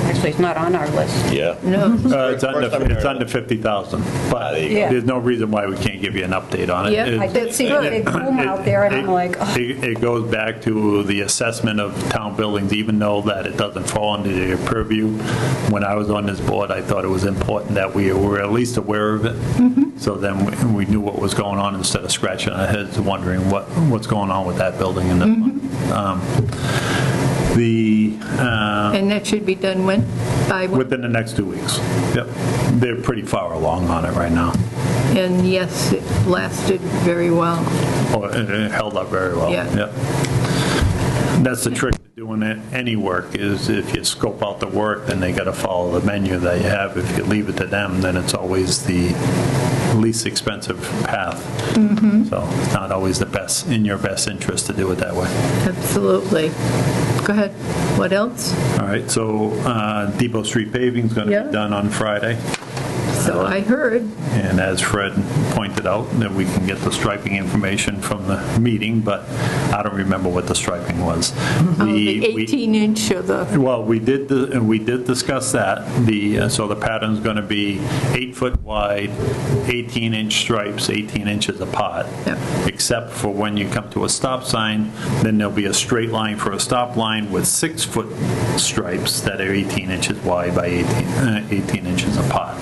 Actually, it's not on our list. Yeah. No. It's under 50,000, but there you go. there's no reason why we can't give you an update on it. Yeah, I did see a big boom out there, and I'm like, oh. It goes back to the assessment of town buildings, even though that it doesn't fall under your purview. When I was on this board, I thought it was important that we were at least aware of it, so then we knew what was going on instead of scratching our heads wondering what's going on with that building and this one. And that should be done when? By when? Within the next 2 weeks. Yep. They're pretty far along on it right now. And yes, it lasted very well. Oh, it held up very well. Yeah. Yep. That's the trick to doing any work, is if you scope out the work, then they got to follow the menu that you have. If you leave it to them, then it's always the least expensive path. So it's not always in your best interest to do it that way. Absolutely. Go ahead. What else? All right, so Depot Street paving is going to Yeah. be done on Friday. So I heard, And as Fred pointed out, that we can get the striping information from the meeting, but I don't remember what the striping was. the 18-inch or the, Well, we did discuss that. So the pattern's going to be 8 foot wide, 18-inch stripes, 18 inches apart. Yep. Except for when you come to a stop sign, then there'll be a straight line for a stop line with 6-foot stripes that are 18 inches wide by 18 inches apart.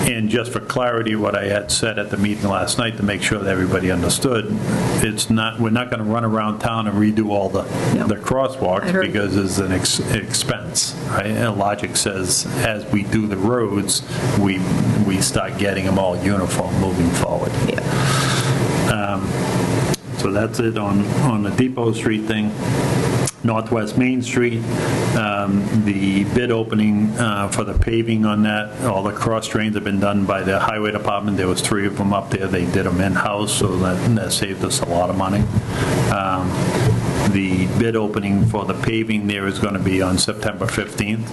And just for clarity, what I had said at the meeting last night to make sure that everybody understood, we're not going to run around town and redo all the I crosswalks heard. because it's an expense, right? And logic says as we do the roads, we start getting them all uniform moving forward. yeah. So that's it on the Depot Street thing. Northwest Main Street, the bid opening for the paving on that, all the cross drains have been done by the Highway Department. There was 3 of them up there. They did them in-house, so that saved us a lot of money. The bid opening for the paving there is going to be on September 15th,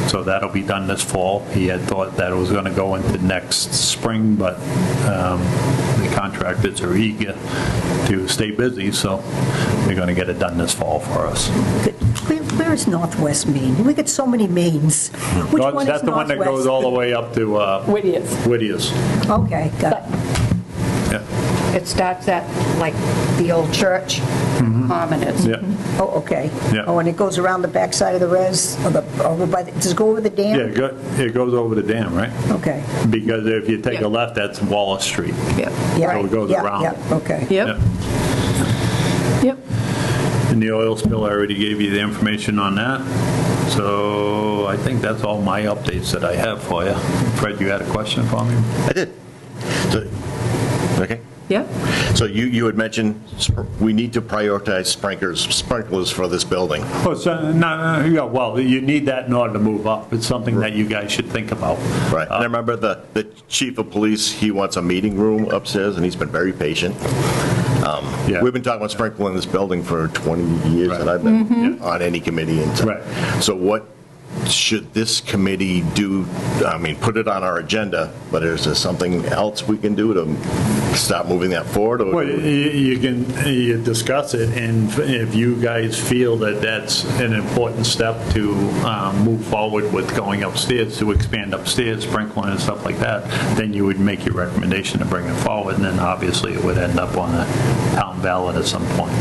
so that'll be done this fall. He had thought that it was going to go into next spring, but the contractors are eager to stay busy, so they're going to get it done this fall for us. Where is Northwest Main? We get so many mains. Which one is That's the one that goes Northwest? all the way up to Whittiers. Whittiers. Okay, got it. Yeah. It starts at, like, the old church, common is. Yeah, Oh, okay. Yeah. Oh, and it goes around the backside of the res, over by, does it go over the dam? yeah, it goes over the dam, right? Okay. Because if you take Yeah. a left, that's Wallace Street. Yep, Yeah, So it goes yeah, around. yeah, okay. yep, yep. And the oil spill, I already gave you the information on that. So I think that's all my updates that I have for you. Fred, you had a question for me? I did. So- Okay. Yep. So you had mentioned we need to prioritize sprinklers for this building. Well, yeah, well, you need that in order to move up. It's something that you guys should think about. Right. And I remember the chief of police, he wants a meeting room upstairs, and he's been very patient. Yeah. We've been talking about sprinkling this building for 20 years that I've been on any committee. And Right. so what should this committee do? I mean, put it on our agenda, but is there something else we can do to start moving that forward? Or- Well, you can discuss it, and if you guys feel that that's an important step to move forward with going upstairs, to expand upstairs, sprinkling and stuff like that, then you would make your recommendation to bring it forward, and then obviously it would end up on a town ballot at some point.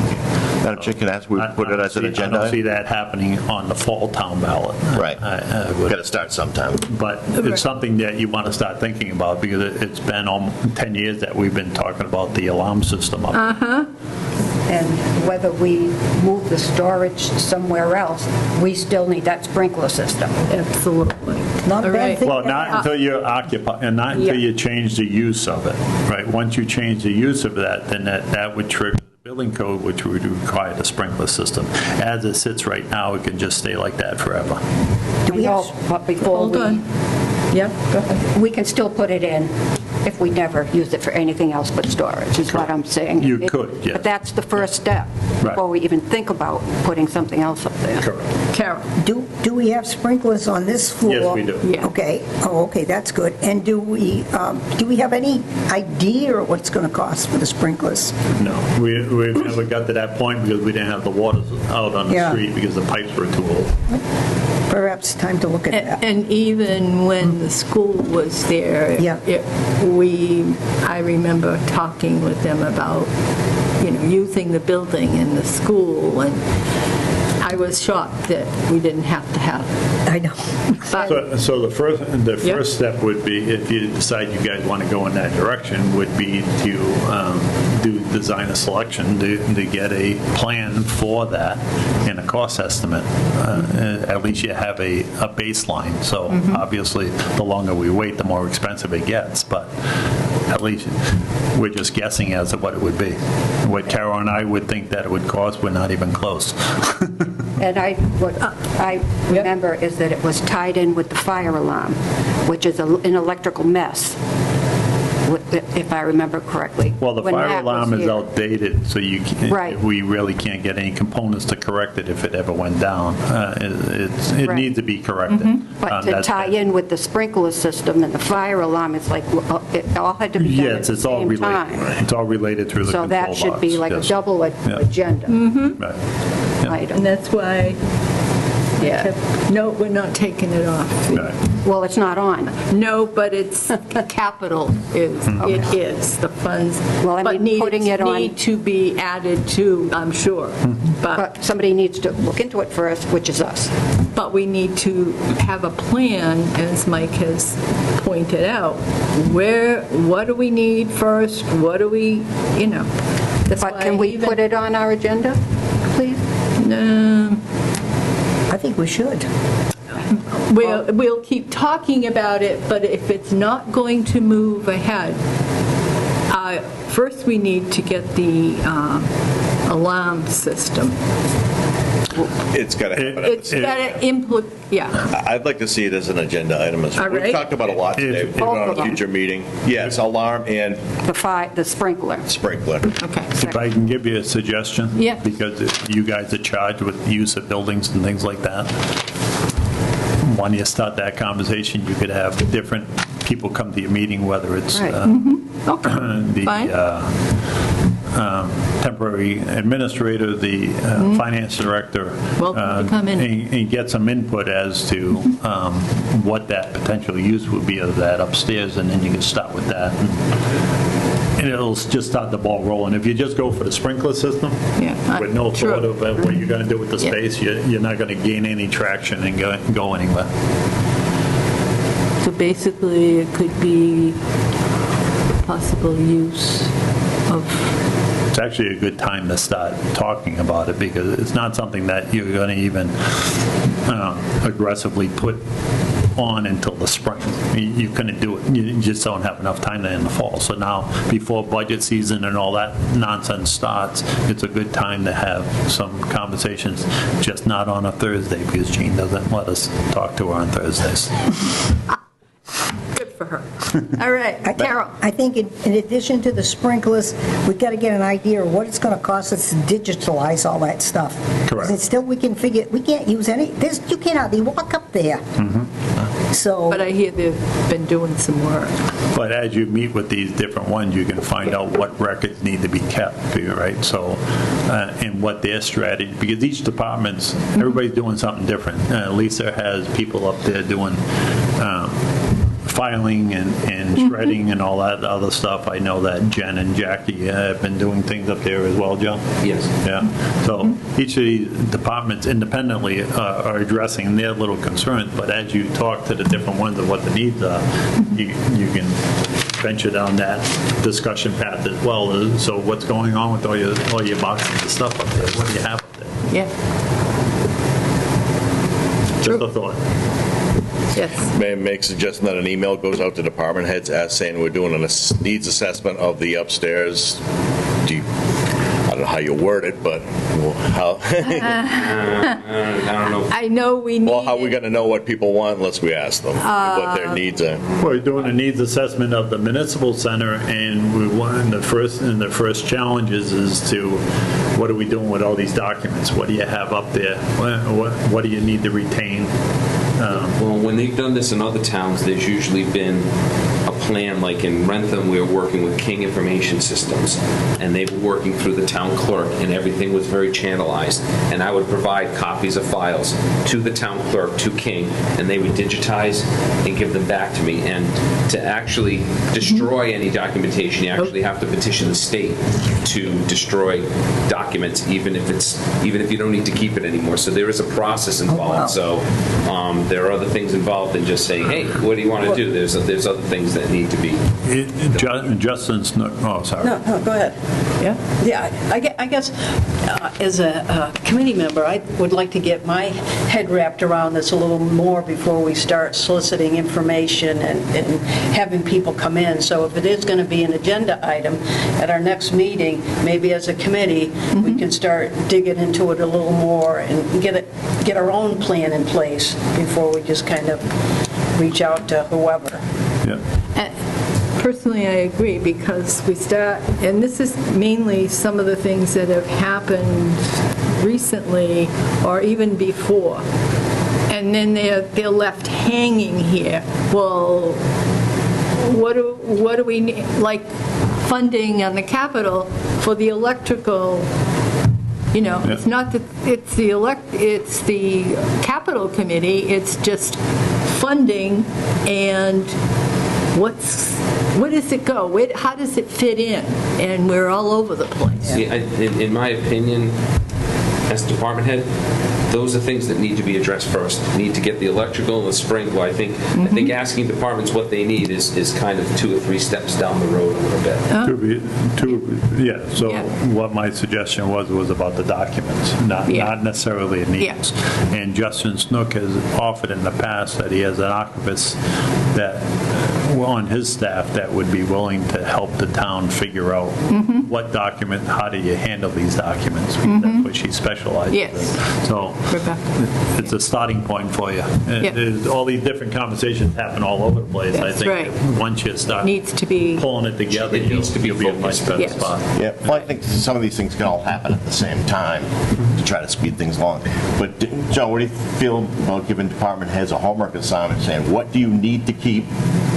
Madam Chair, can I ask, we put it as an agenda? I don't see that happening on the fall town ballot. Right. I would- Got to start sometime. But it's something that you want to start thinking about, because it's been almost 10 years that we've been talking about the alarm system up. And whether we move the storage somewhere else, we still need that sprinkler system. Absolutely. Not a All bad right. thing. Well, not until you occupy, and not until Yeah. you change the use of it, right? Once you change the use of that, then that would trigger the building code, which would require the sprinkler system. As it sits right now, it can just stay like that forever. Do we have- But before Hold on. Yeah, go ahead. we can still put it in if we never use it for anything else but storage, is what I'm saying. You could, yes. But that's the first step, Right. before we even think about putting something else up there. Correct. Carol. Do we have sprinklers on this floor? Yes, we do. Yeah. Okay, oh, okay, that's good. And do we have any idea what it's going to cost for the sprinklers? No, we've never got to that point because we didn't have the water out on the Yeah. street because the pipes were too old. Perhaps time to look at that. And even when the school was there, Yeah. I remember talking with them about, using the building in the school, and I was shocked that we didn't have to have it. I know. But So the Yeah. first step would be, if you decide you guys want to go in that direction, would be to do design a selection to get a plan for that and a cost estimate. At least you have a baseline. So obviously, the longer we wait, the more expensive it gets. But at least we're just guessing as to what it would be. What Carol and I would think that it would cost, we're not even close. And what I remember is that it was tied in with the fire alarm, which is an electrical mess, if I remember correctly. Well, the when fire Matt was alarm is here. outdated, so Right. we really can't get any components to correct it if it ever went down. It Right. needs to be corrected. But to That's- tie in with the sprinkler system and the fire alarm, it's like, it all had to be done at Yes, the it's all same related. time. It's all related through the So control that box. should be like a yes. double Yeah. agenda Right. And item. that's why, no, we're not taking it off. Right. Well, it's not on. No, but it's, capital is, it is, the funds. Well, I but mean, putting it on- Need to be added to, I'm sure. But somebody needs to look into it first, which is us. But we need to have a plan, as Mike has pointed out, what do we need first, what do we, that's But why can we even- put it on our agenda, please? I think we should. We'll keep talking about it, but if it's not going to move ahead, first we need to get the alarm system. It's got to happen. at the It's same got to yeah. I'd like to see it as an agenda item as well. All We've right. talked about a lot today. If- Put it on Both a of future meeting. Yes, alarm and The sprinkler. sprinkler. Okay. If I can give you a suggestion? Yeah. Because you guys are charged with the use of buildings and things like that. When you start that conversation, you could have different people come to your meeting, whether it's Right. Okay, fine. the temporary administrator, the finance director. Welcome to come in. And get some input as to what that potential use would be of that upstairs, and then you can start with that. and it'll just start the ball rolling. If you just go for the sprinkler system, Yeah, with no true. thought of what you're going to do with the Yeah. space, you're not going to gain any traction and go anywhere. So basically, it could be possible use of, It's actually a good time to start talking about it because it's not something that you're going to even aggressively put on until the spring. You couldn't do it. You just don't have enough time in the fall. So now, before budget season and all that nonsense starts, it's a good time to have some conversations, just not on a Thursday because Jean doesn't let us talk to her on Thursdays. good for her. All right, Carol. I think in addition to the sprinklers, we've got to get an idea of what it's going to cost us to digitalize all that stuff. Correct. And still, we can't use you can't hardly walk up there. So. But I hear they've been doing some work. But as you meet with these different ones, you can find out what records need to be kept, right? So, and what their strategy, because each department's, everybody's doing something different. Lisa has people up there doing filing and shredding and all that other stuff. I know that Jen and Jackie have been doing things up there as well, Joe? Yes. Yeah. So each of these departments independently are addressing their little concerns, but as you talk to the different ones of what the needs are, you can venture down that discussion path as well. So what's going on with all your boxes of stuff up there? What do you have up there? Yeah, Just a thought. yes. May I make a suggestion that an email goes out to department heads as saying we're doing a needs assessment of the upstairs. I don't know how you word it, but how, I don't know. I know we need. well, how are we going to know what people want unless we ask them what their needs are? We're doing a needs assessment of the municipal center, and we want the first challenges is to what are we doing with all these documents? What do you have up there? What do you need to retain? Well, when they've done this in other towns, there's usually been a plan, like in Rentham, we were working with King Information Systems, and they were working through the town clerk, and everything was very channelized. And I would provide copies of files to the town clerk, to King, and they would digitize and give them back to me. And to actually destroy any documentation, you actually have to petition the state to destroy documents, even if you don't need to keep it anymore. So there is a process involved. So there are other things involved than just saying, hey, what do you want to do? There's other things that need to be. Justin Snook, oh, sorry. No, go ahead. Yeah? Yeah, I guess as a committee member, I would like to get my head wrapped around this a little more before we start soliciting information and having people come in. So if it is going to be an agenda item at our next meeting, maybe as a committee, we can start digging into it a little more and get our own plan in place before we just kind of reach out to whoever. Yeah. Personally, I agree, because we start, and this is mainly some of the things that have happened recently or even before, and then they're left hanging here. Well, what do we need, like funding on the Capitol for the electrical? It's not that it's the Capital Committee, it's just funding, and what does it go? How does it fit in? And we're all over the place. See, in my opinion, as department head, those are things that need to be addressed first. Need to get the electrical and the sprinkler. I think asking departments what they need is kind of 2 or 3 steps down the road a little bit. So Yeah. what my suggestion was about the documents, not necessarily a needs. And Justin Snook has offered in the past that he has an archivist that on his staff that would be willing to help the town figure out what document, how do you handle these documents? Because that's what she specializes Yes. in. So Rebecca. it's a starting point for you. Yeah. There's all these different conversations happen all over the place. I That's think right. once you start Needs to be. pulling it together, It needs to be you'll be in a much focused. better Yes. spot. Yeah, well, I think some of these things can all happen at the same time to try to speed things along. But, Joe, what do you feel about giving department heads a homework assignment, saying, what do you need to keep,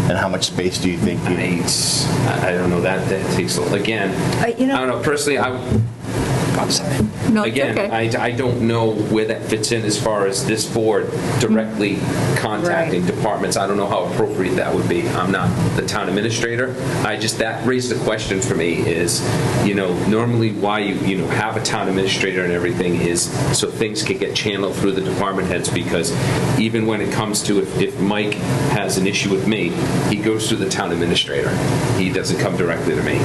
and how much space do you think you need? I don't know, that takes, again, I don't know, personally, No, it's Again, okay. I don't know where that fits in as far as this board directly contacting departments. I don't know how appropriate that would be. I'm not the town administrator. That raised the question for me is, normally why you have a town administrator and everything is so things can get channeled through the department heads, because even when it comes to if Mike has an issue with me, he goes through the town administrator. He doesn't come directly to me.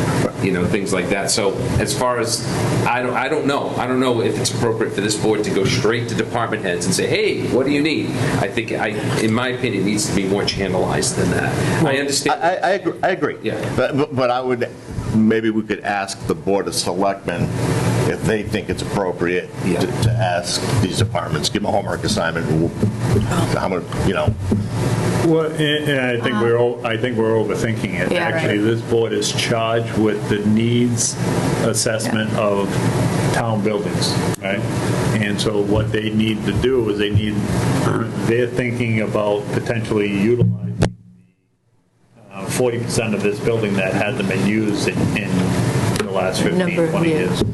Things like that. So as far as, I don't know. I don't know if it's appropriate for this board to go straight to department heads and say, hey, what do you need? I think, in my opinion, it needs to be more channelized than that. I understand. I agree. Yeah. But I would, maybe we could ask the Board of Selectmen if they think it's appropriate to ask these departments, give them a homework assignment, how much, Well, and I think we're overthinking it. Yeah, Actually, right. this board is charged with the needs assessment of town buildings, right? And so what they need to do is they're thinking about potentially utilizing 40% of this building that hasn't been used in the last 15, Number of 20 years. years.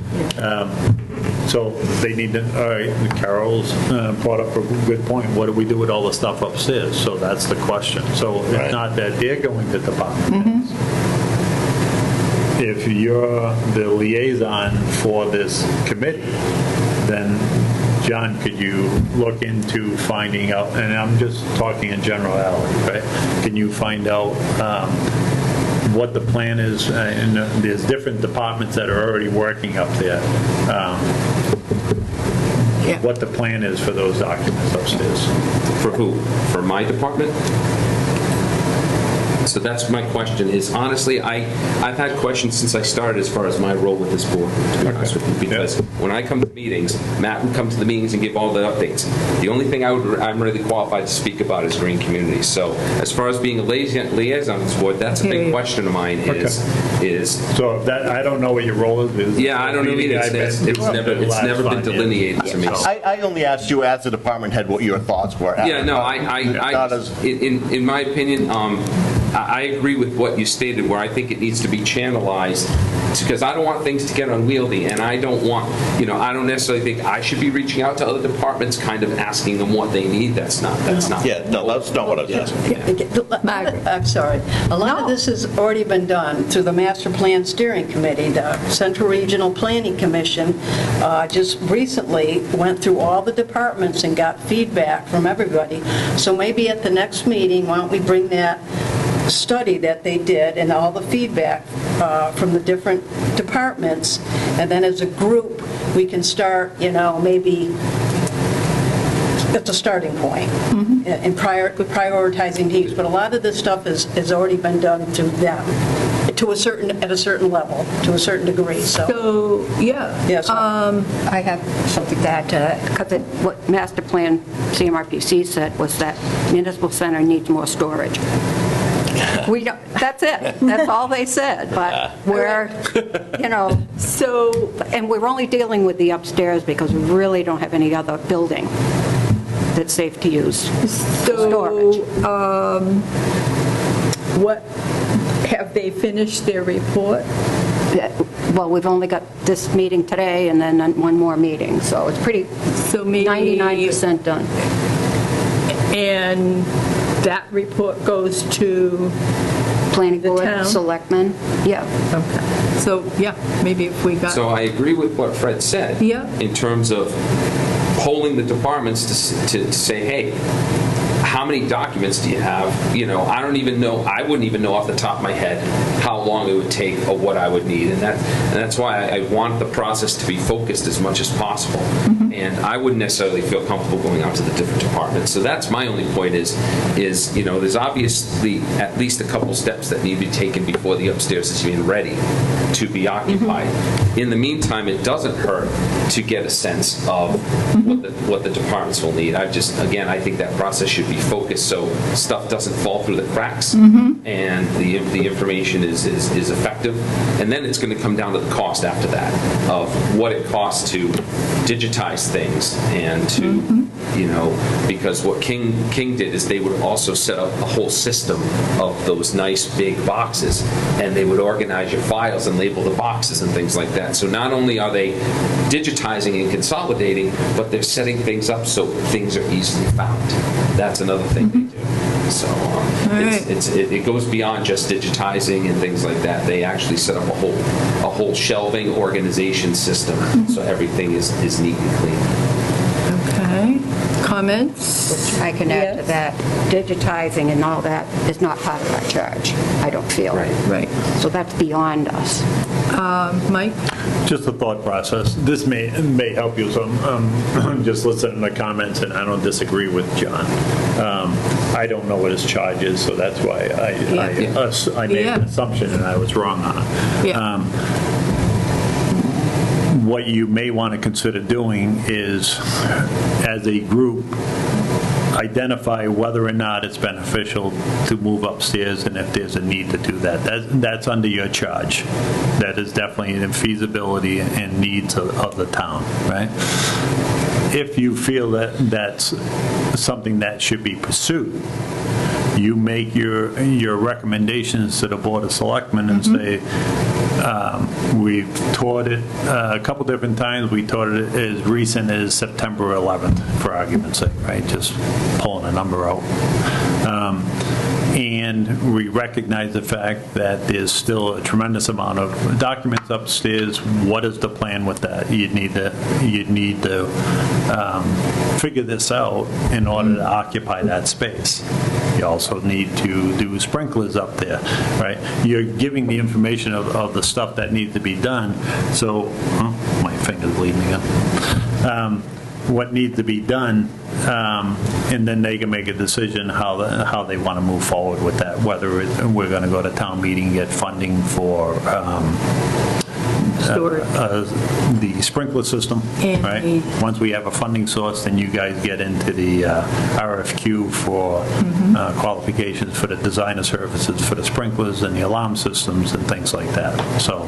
So they need to, all right, Carol's brought up a good point. What do we do with all the stuff upstairs? So that's the question. So it's not that they're going to department heads. If you're the liaison for this committee, then John, could you look into finding out, and I'm just talking in generality, right? Can you find out what the plan is? And there's different departments that are already working up there. What the plan is for those documents upstairs. For who? For my department? So that's my question is, honestly, I've had questions since I started as far as my role with this board, to be honest with you, because when I come to meetings, Matt would come to the meetings and give all the updates. The only thing I'm really qualified to speak about is green communities. So as far as being a liaison on this board, that's a big question of mine is. So that, I don't know what your role is. Yeah, I don't know either. It's never been delineated to me. I only asked you as a department head what your thoughts were. Yeah, no, in my opinion, I agree with what you stated, where I think it needs to be channelized, because I don't want things to get unwieldy, and I don't want, I don't necessarily think I should be reaching out to other departments, kind of asking them what they need. That's not. Yeah, no, that's not what I was asking. Margaret. I'm sorry. A lot of this has already been done through the Master Plan Steering Committee. The Central Regional Planning Commission just recently went through all the departments and got feedback from everybody. So maybe at the next meeting, why don't we bring that study that they did and all the feedback from the different departments, and then as a group, we can start, maybe at the starting point in prioritizing needs. But a lot of this stuff has already been done through them at a certain level, to a certain degree. So, yeah. Yes. I have something to add to that, because what Master Plan CMRPC said was that municipal center needs more storage. We don't, that's it. That's all they said. But we're, So, and we're only dealing with the upstairs because we really don't have any other building that's safe to use for storage. What, have they finished their report? Well, we've only got this meeting today and then one more meeting, so it's pretty, So maybe 99% done. And that report goes to, Planning The board, town? selectmen, yeah. okay. So, yeah, maybe if we got. So I agree with what Fred said. Yeah. In terms of polling the departments to say, hey, how many documents do you have? I don't even know, I wouldn't even know off the top of my head how long it would take or what I would need. And that's why I want the process to be focused as much as possible. And I wouldn't necessarily feel comfortable going out to the different departments. So that's my only point is there's obviously at least a couple steps that need to be taken before the upstairs is even ready to be occupied. In the meantime, it doesn't hurt to get a sense of what the departments will need. I think that process should be focused so stuff doesn't fall through the cracks and the information is effective. And then it's going to come down to the cost after that of what it costs to digitize things and to, because because what King did is they would also set up a whole system of those nice big boxes, and they would organize your files and label the boxes and things like that. So not only are they digitizing and consolidating, but they're setting things up so things are easily found. That's another thing they do. So it goes beyond just digitizing and things like that. They actually set up a whole shelving organization system, so everything is neat and clean. Okay. Comments? I can add to Yes. that, digitizing and all that is not part of our charge, I don't feel. Right. So that's beyond us. Mike? Just a thought process. This may help you, so I'm just listening to the comments, and I don't disagree with John. I don't know what his charge is, so that's why I made an assumption and I was wrong on it. Yeah. What you may want to consider doing is, as a group, identify whether or not it's beneficial to move upstairs and if there's a need to do that. That's under your charge. That is definitely in feasibility and needs of the town, right? If you feel that that's something that should be pursued, you make your recommendations to the Board of Selectmen and say, we've toured it a couple different times. We toured it as recent as September 11th, for argument's sake, right? Just pulling a number out. And we recognize the fact that there's still a tremendous amount of documents upstairs. What is the plan with that? You'd need to figure this out in order to occupy that space. You also need to do sprinklers up there, right? You're giving the information of the stuff that needs to be done. So, my finger's bleeding again. What needs to be done, and then they can make a decision how they want to move forward with that, whether we're going to go to town meeting and get funding for the sprinkler system, right? Once we have a funding source, then you guys get into the RFQ for qualifications for the designer services for the sprinklers and the alarm systems and things like that. So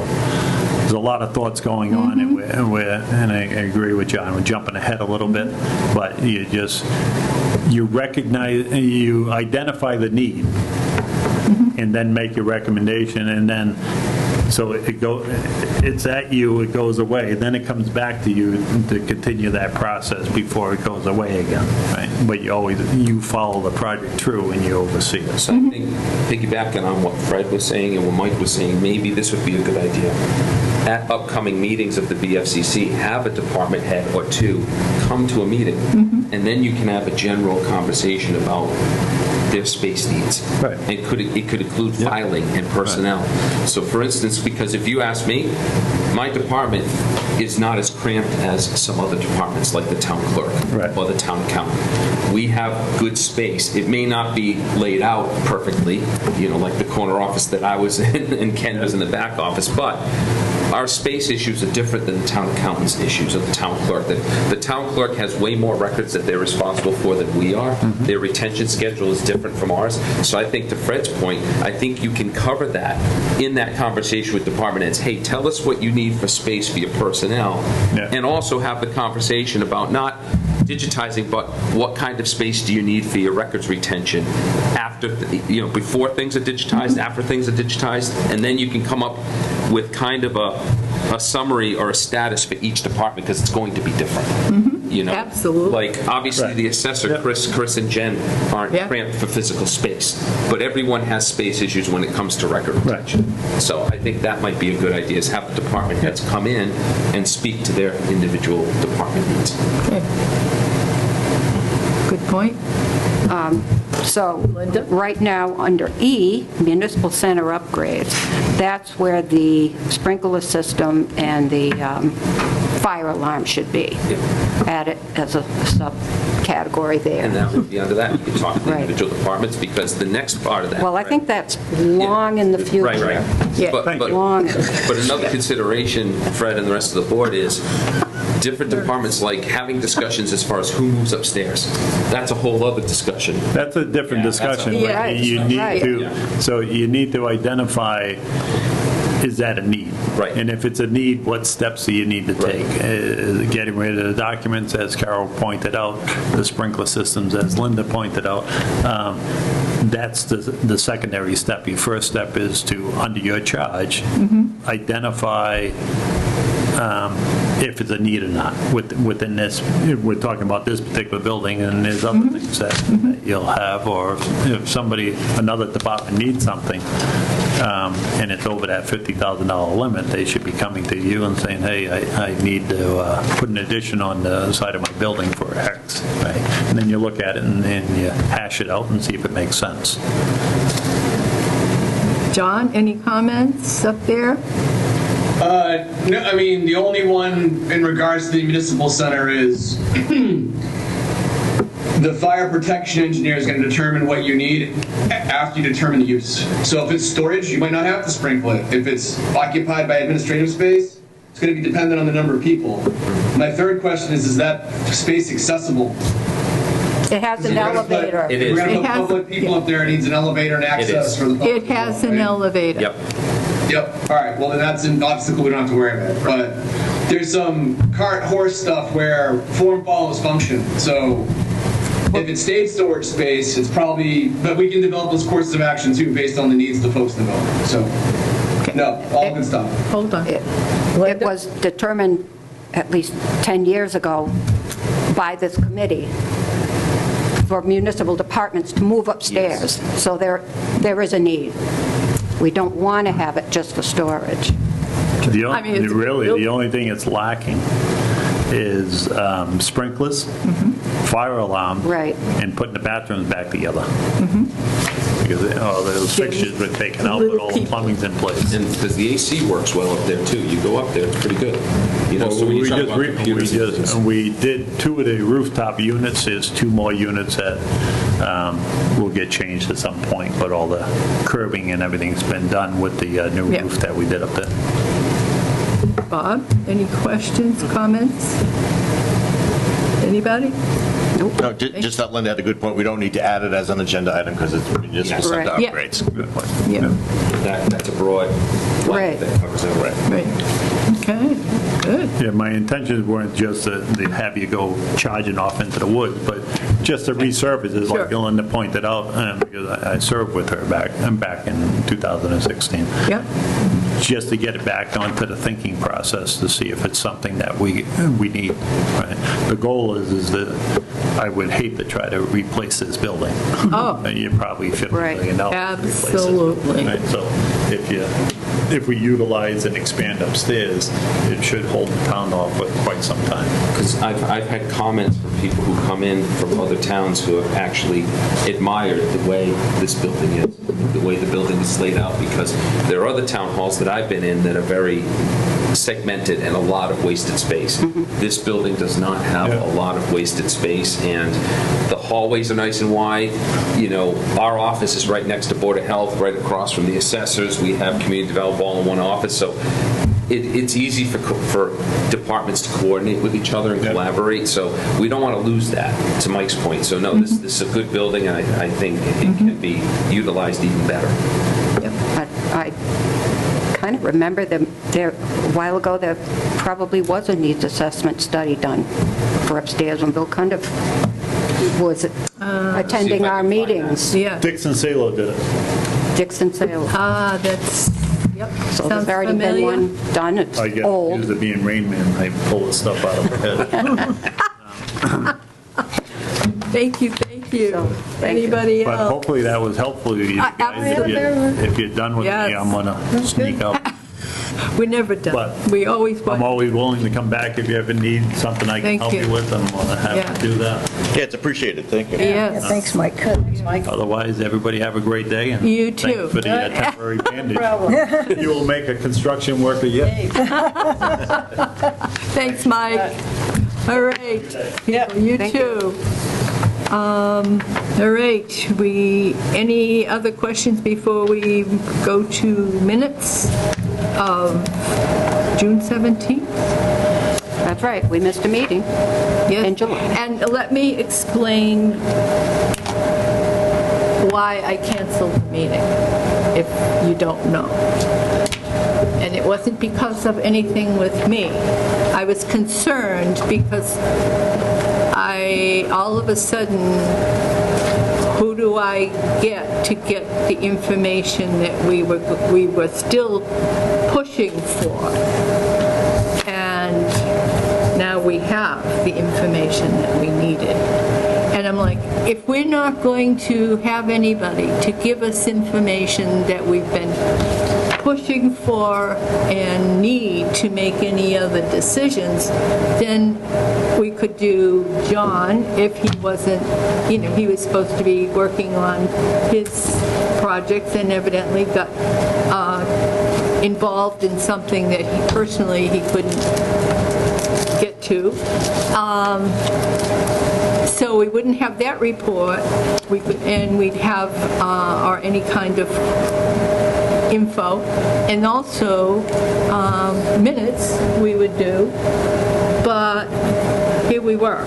there's a lot of thoughts going on, and I agree with John. We're jumping ahead a little bit, but you recognize, you identify the need, and then make your recommendation, and then so it's at you, it goes away, then it comes back to you to continue that process before it goes away again, right? But you follow the project through and you oversee it. So I think, piggybacking on what Fred was saying and what Mike was saying, maybe this would be a good idea. At upcoming meetings of the VFCC, have a department head or two come to a meeting, and then you can have a general conversation about their space needs. Right. It could include filing and personnel. So for instance, because if you ask me, my department is not as cramped as some other departments like the town clerk or the town accountant. We have good space. It may not be laid out perfectly, like the corner office that I was in and Ken was in the back office, but our space issues are different than the town accountant's issues or the town clerk. The town clerk has way more records that they're responsible for than we are. Their retention schedule is different from ours. So I think to Fred's point, I think you can cover that in that conversation with department heads. Hey, tell us what you need for space for your personnel, and also have the conversation about not digitizing, but what kind of space do you need for your records retention after, before things are digitized, after things are digitized, and then you can come up with kind of a summary or a status for each department, because it's going to be different. Absolutely. Like, obviously, the assessor, Chris and Jen aren't cramped for physical space, but everyone has space issues when it comes to record retention. So I think that might be a good idea, is have the department heads come in and speak to their individual department needs. Good point. So right now, under E, municipal center upgrades, that's where the sprinkler system and the fire alarm should be. Added as a subcategory there. And that would be under that. You could talk to the individual departments, because the next part of that. Well, I think that's long in the future. Right. Yeah. But another consideration, Fred and the rest of the board, is different departments like having discussions as far as who moves upstairs. That's a whole other discussion. That's a different discussion. Yeah, You need to identify is that a need? Right. And if it's a need, what steps do you need to take? Getting rid of the documents, as Carol pointed out, the sprinkler systems, as Linda pointed out. That's the secondary step. Your first step is to, under your charge, identify if it's a need or not within this. We're talking about this particular building, and there's other things that you'll have, or if another department needs something, and it's over that $50,000 limit, they should be coming to you and saying, hey, I need to put an addition on the side of my building for X, right? And then you look at it and you hash it out and see if it makes sense. John, any comments up there? No, I mean, the only one in regards to the municipal center is the fire protection engineer is going to determine what you need after you determine the use. So if it's storage, you might not have to sprinkle it. If it's occupied by administrative space, it's going to be dependent on the number of people. My third question is that space accessible? It has an elevator. It is. We're going to It put has- public people up there, it needs an elevator and access for the public. It has as well, an right? elevator. Yep. Yep, all right, well then that's an obstacle we don't have to worry about. But there's some cart horse stuff where form follows function. So if it stayed storage space, it's probably, but we can develop those courses of action too based on the needs of the folks in the building. So, no, all good stuff. Hold on. It was determined at least 10 years ago by this committee for municipal departments to move upstairs. So there is a need. We don't want to have it just for storage. I mean, it's a Really, building. the only thing that's lacking is sprinklers, fire alarm. Right. And putting the bathrooms back together. Because those fixtures were taken out, but all the plumbing's in place. And because the AC works well up there too. You go up there, it's pretty good. You know, so when you talk about computers, We did 2 of the rooftop units. There's 2 more units that will get changed at some point, but all the curbing and everything's been done with the new Yeah. roof that we did up there. Bob, any questions, comments? Anybody? No, just that Linda had a good point. We don't need to add it as an agenda item because it's municipal center Right. Yeah. upgrades. Good point. Yeah, that's a broad Right. that covers it. right. Okay, good. Yeah, my intentions weren't just to have you go charging off into the woods, but just to resurface, as Sure. like Linda pointed out, because I served with her back in 2016. Yep. Just to get it back onto the thinking process to see if it's something that we need. Right? The goal is that I would hate to try to replace this building. Oh. You're probably $50 Right. million to replace it. Absolutely. Right? So if we utilize and expand upstairs, it should hold the town off for quite some time. Because I've had comments from people who come in from other towns who have actually admired the way this building is, the way the building is laid out, because there are other town halls that I've been in that are very segmented and a lot of wasted space. This building does not have Yeah. a lot of wasted space, and the hallways are nice and wide. You know, our office is right next to Board of Health, right across from the assessors. We have community development all in one office, so it's easy for departments to coordinate with each other and Yeah. collaborate, so we don't want to lose that, to Mike's point. So no, this is a good building, and I think it can be utilized even better. But I kind of remember there, a while ago, there probably was a needs assessment study done for upstairs when Bill Cundiff was attending our meetings. Yeah. Dixon Salo did it. Dixon Sales. That's, yep, So sounds there's already been familiar. one done. It's I get old. accused of being Rain Man. I pull the stuff out of her head. Thank you, thank you. So, thank you. Anybody But else? hopefully that was helpful to you guys. Absolutely. If you're done with me, Yes. I'm going to sneak out. We're never done. But We always I'm want, always willing to come back if you ever need something I can Thank help you. you with. I'm going to have Yeah. to do that. Yeah, it's appreciated. Thank you. Yeah, yes. thanks, Mike. Otherwise, everybody have a great day. And You thank too. for the temporary bandage. You will make a construction worker yet. Thanks, Mike. All right. You Thank too. All right, any other questions before we go to minutes of June 17th? That's right, we missed a meeting Yes. in July. And let me explain why I canceled the meeting, if you don't know. it wasn't because of anything with me. I was concerned because all of a sudden, who do I get to get the information that we were still pushing for? And now we have the information that we needed. And I'm like, if we're not going to have anybody to give us information that we've been pushing for and need to make any other decisions, then we could do John if he wasn't, he was supposed to be working on his projects and evidently got involved in something that he couldn't get to. So we wouldn't have that report, and we'd have, or any kind of info, and also minutes we would do, but here we were.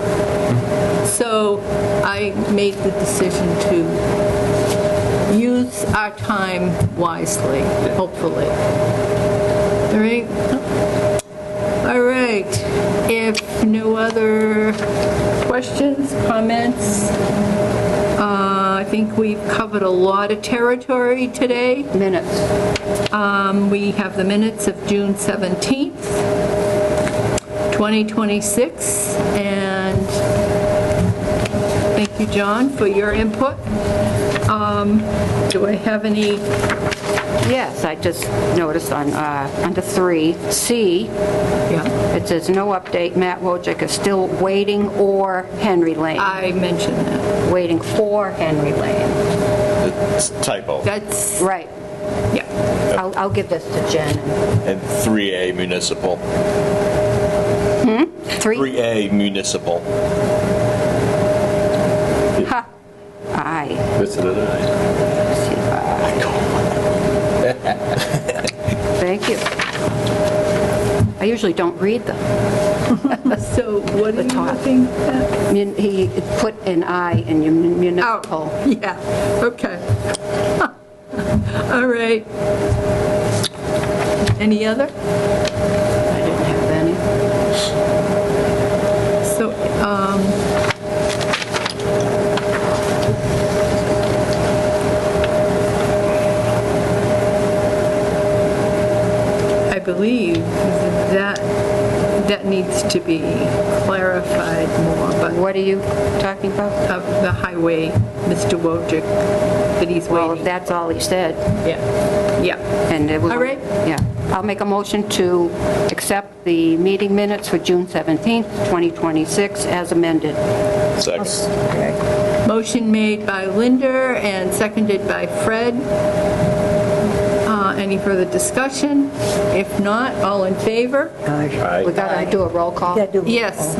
So I made the decision to use our time wisely, hopefully. All right? All right. If no other questions, comments, I think we've covered a lot of territory today. Minutes. We have the minutes of June 17th, 2026, and thank you, John, for your input. Do I have any? Yes, I just noticed on under 3C, Yeah, it says no update. Matt Wojcik is still waiting or Henry Lane. I mentioned that. Waiting for Henry Lane. It's a typo. That's, Right. yeah. I'll give this to Jen. And 3A municipal. 3? 3A municipal. Ha. Aye. Missing an eye. Thank you. I usually don't read them. So what are you top. looking at? He put an I in your municipal. Oh, yeah, okay. All right. Any other? I didn't have any. So, I believe that needs to be clarified more, but What are you talking about? of the highway, Mr. Wojcik, that he's Well, waiting. that's all he said. Yeah. And it was. All right. Yeah. I'll make a motion to accept the meeting minutes for June 17th, 2026 as amended. Second. Motion made by Linda and seconded by Fred. Any further discussion? If not, all in favor? Aye. We gotta do a roll call. Yeah, do- Yes.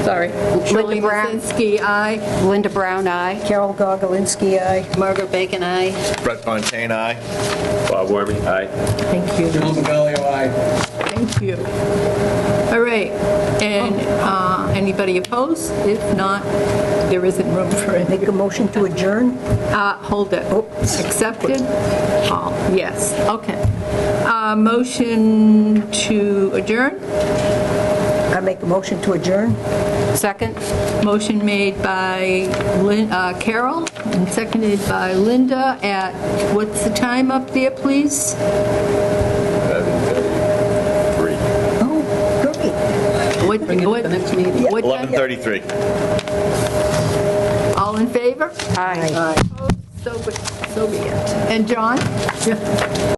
Sorry. Shirley Brown. Mazinski, aye. Linda Brown, aye. Carol Gogolinsky, aye. Margaret Bacon, aye. Brett Fontaine, aye. Bob Wormy, aye. Thank you. John Bavelio, aye. Thank you. All right. And anybody opposed? If not, there isn't room for it. Make a motion to adjourn? Hold it. Accepted? Oh, yes. Okay. Motion to adjourn? I make a motion to adjourn? Second? Motion made by Carol and seconded by Linda at, what's the time up there, please? 3. Oh, great. What time? 11:33. All in favor? Aye. Aye. So be it. And John?